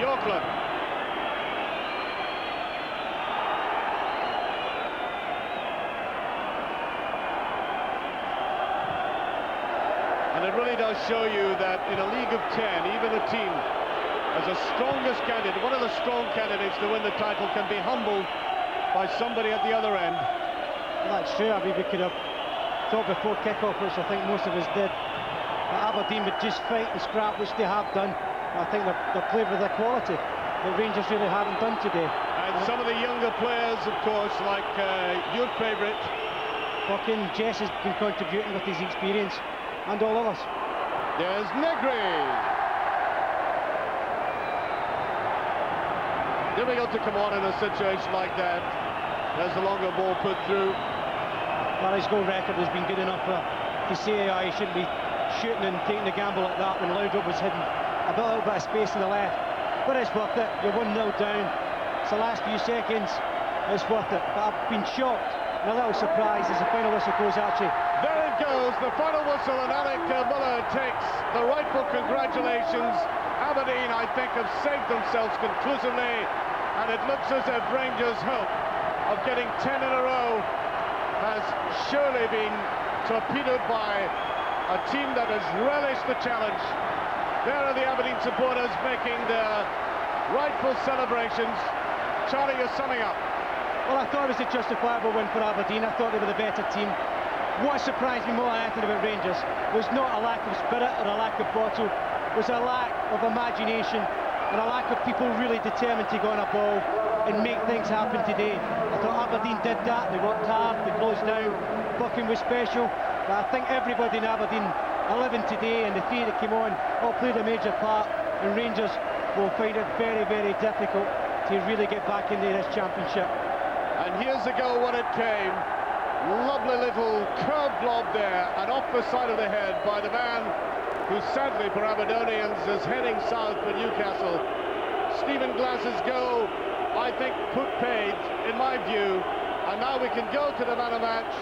Bjorklund. And it really does show you that in a league of 10, even a team as the strongest candidate, one of the strong candidates to win the title, can be humbled by somebody at the other end. Well, that's true. I mean, we could have thought before kick-off, which I think most of us did, that Aberdeen would just fight and scrap, which they have done. I think they're played with a quality that Rangers really haven't done today. And some of the younger players, of course, like your favourite. Fucking Jess has been contributing with his experience, and all others. There's Negri. Difficult to come on in a situation like that. There's the longer ball put through. Well, his goal record has been good enough to say he shouldn't be shooting and taking the gamble like that when Laudrup was hidden a little bit of space on the left. But it's worth it. You're 1-0 down. It's the last few seconds. It's worth it. But I've been shocked and a little surprised as the final whistle goes, actually. There it goes, the final whistle, and Alec Miller takes the rightful congratulations. Aberdeen, I think, have saved themselves conclusively, and it looks as if Rangers' hope of getting 10 in a row has surely been torpedoed by a team that has relished the challenge. There are the Aberdeen supporters making their rightful celebrations. Charlie, you're summing up. Well, I thought it was a justifiable win for Aberdeen. I thought they were the better team. What surprised me more than anything about Rangers was not a lack of spirit or a lack of bottle, was a lack of imagination and a lack of people really determined to go on a ball and make things happen today. I thought Aberdeen did that. They worked hard, they closed down. Bucking was special, but I think everybody in Aberdeen 11 today and the 3 that came on all played a major part, and Rangers will find it very, very difficult to really get back into this championship. And here's the goal when it came. Lovely little curved lob there, and off the side of the head by the man who sadly for Aberdonians is heading south for Newcastle. Stephen Glass's goal, I think, paid, in my view. And now we can go to the man of match.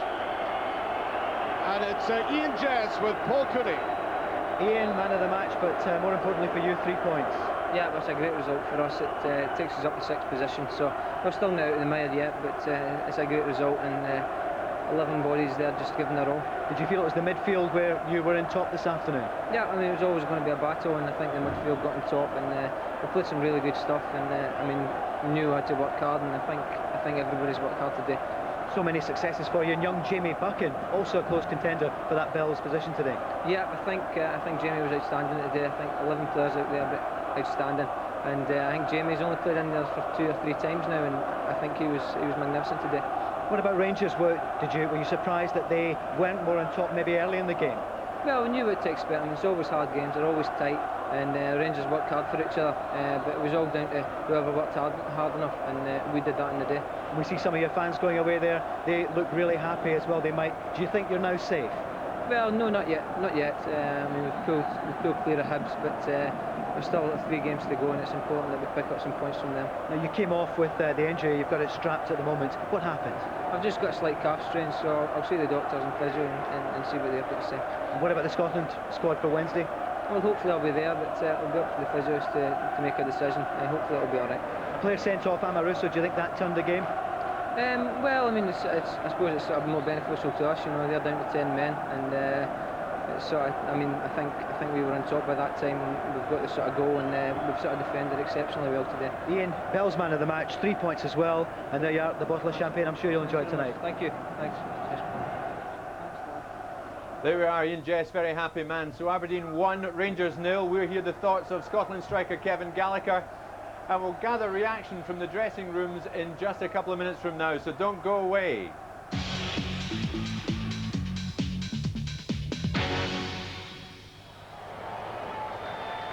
And it's Ian Jess with Paul Cooney. Ian, man of the match, but more importantly for you, 3 points. Yeah, that's a great result for us. It takes us up to 6th position, so we're still not out of the mire yet, but it's a great result, and 11 bodies there just giving their all. Did you feel it was the midfield where you were in top this afternoon? Yeah, I mean, it was always going to be a battle, and I think the midfield got on top, and we played some really good stuff, and I mean, we knew how to work hard, and I think everybody's worked hard today. So many successes for you, and young Jamie Buchan, also a close contender for that Bell's position today. Yeah, I think Jamie was outstanding today. I think 11 players out there, but outstanding. And I think Jamie's only played in there for 2 or 3 times now, and I think he was magnificent today. What about Rangers? Were you surprised that they weren't more on top maybe early in the game? Well, we knew what to expect. I mean, it's always hard games, they're always tight, and Rangers worked hard for each other, but it was all down to whoever worked hard enough, and we did that in the day. We see some of your fans going away there. They look really happy as well. They might. Do you think you're now safe? Well, no, not yet, not yet. I mean, we've pulled clear of Hibs, but we've still got 3 games to go, and it's important that we pick up some points from them. Now, you came off with the injury. You've got it strapped at the moment. What happened? I've just got a slight calf strain, so I'll see the doctors and physio and see what they've got to say. And what about the Scotland squad for Wednesday? Well, hopefully I'll be there, but it'll be up to the physios to make a decision, and hopefully it'll be all right. Player sent off Amaruso. Do you think that turned the game? Well, I mean, I suppose it's sort of more beneficial to us. You know, they're down to 10 men, and it's sort of, I mean, I think we were on top by that time, and we've got the sort of goal, and we've sort of defended exceptionally well today. Ian, Bell's man of the match, 3 points as well, and there you are, the bottle of champagne. I'm sure you'll enjoy it tonight. Thank you. Thanks. There we are, Ian Jess, very happy man. So Aberdeen 1, Rangers 0. We'll hear the thoughts of Scotland striker Kevin Gallagher, and we'll gather reaction from the dressing rooms in just a couple of minutes from now, so don't go away.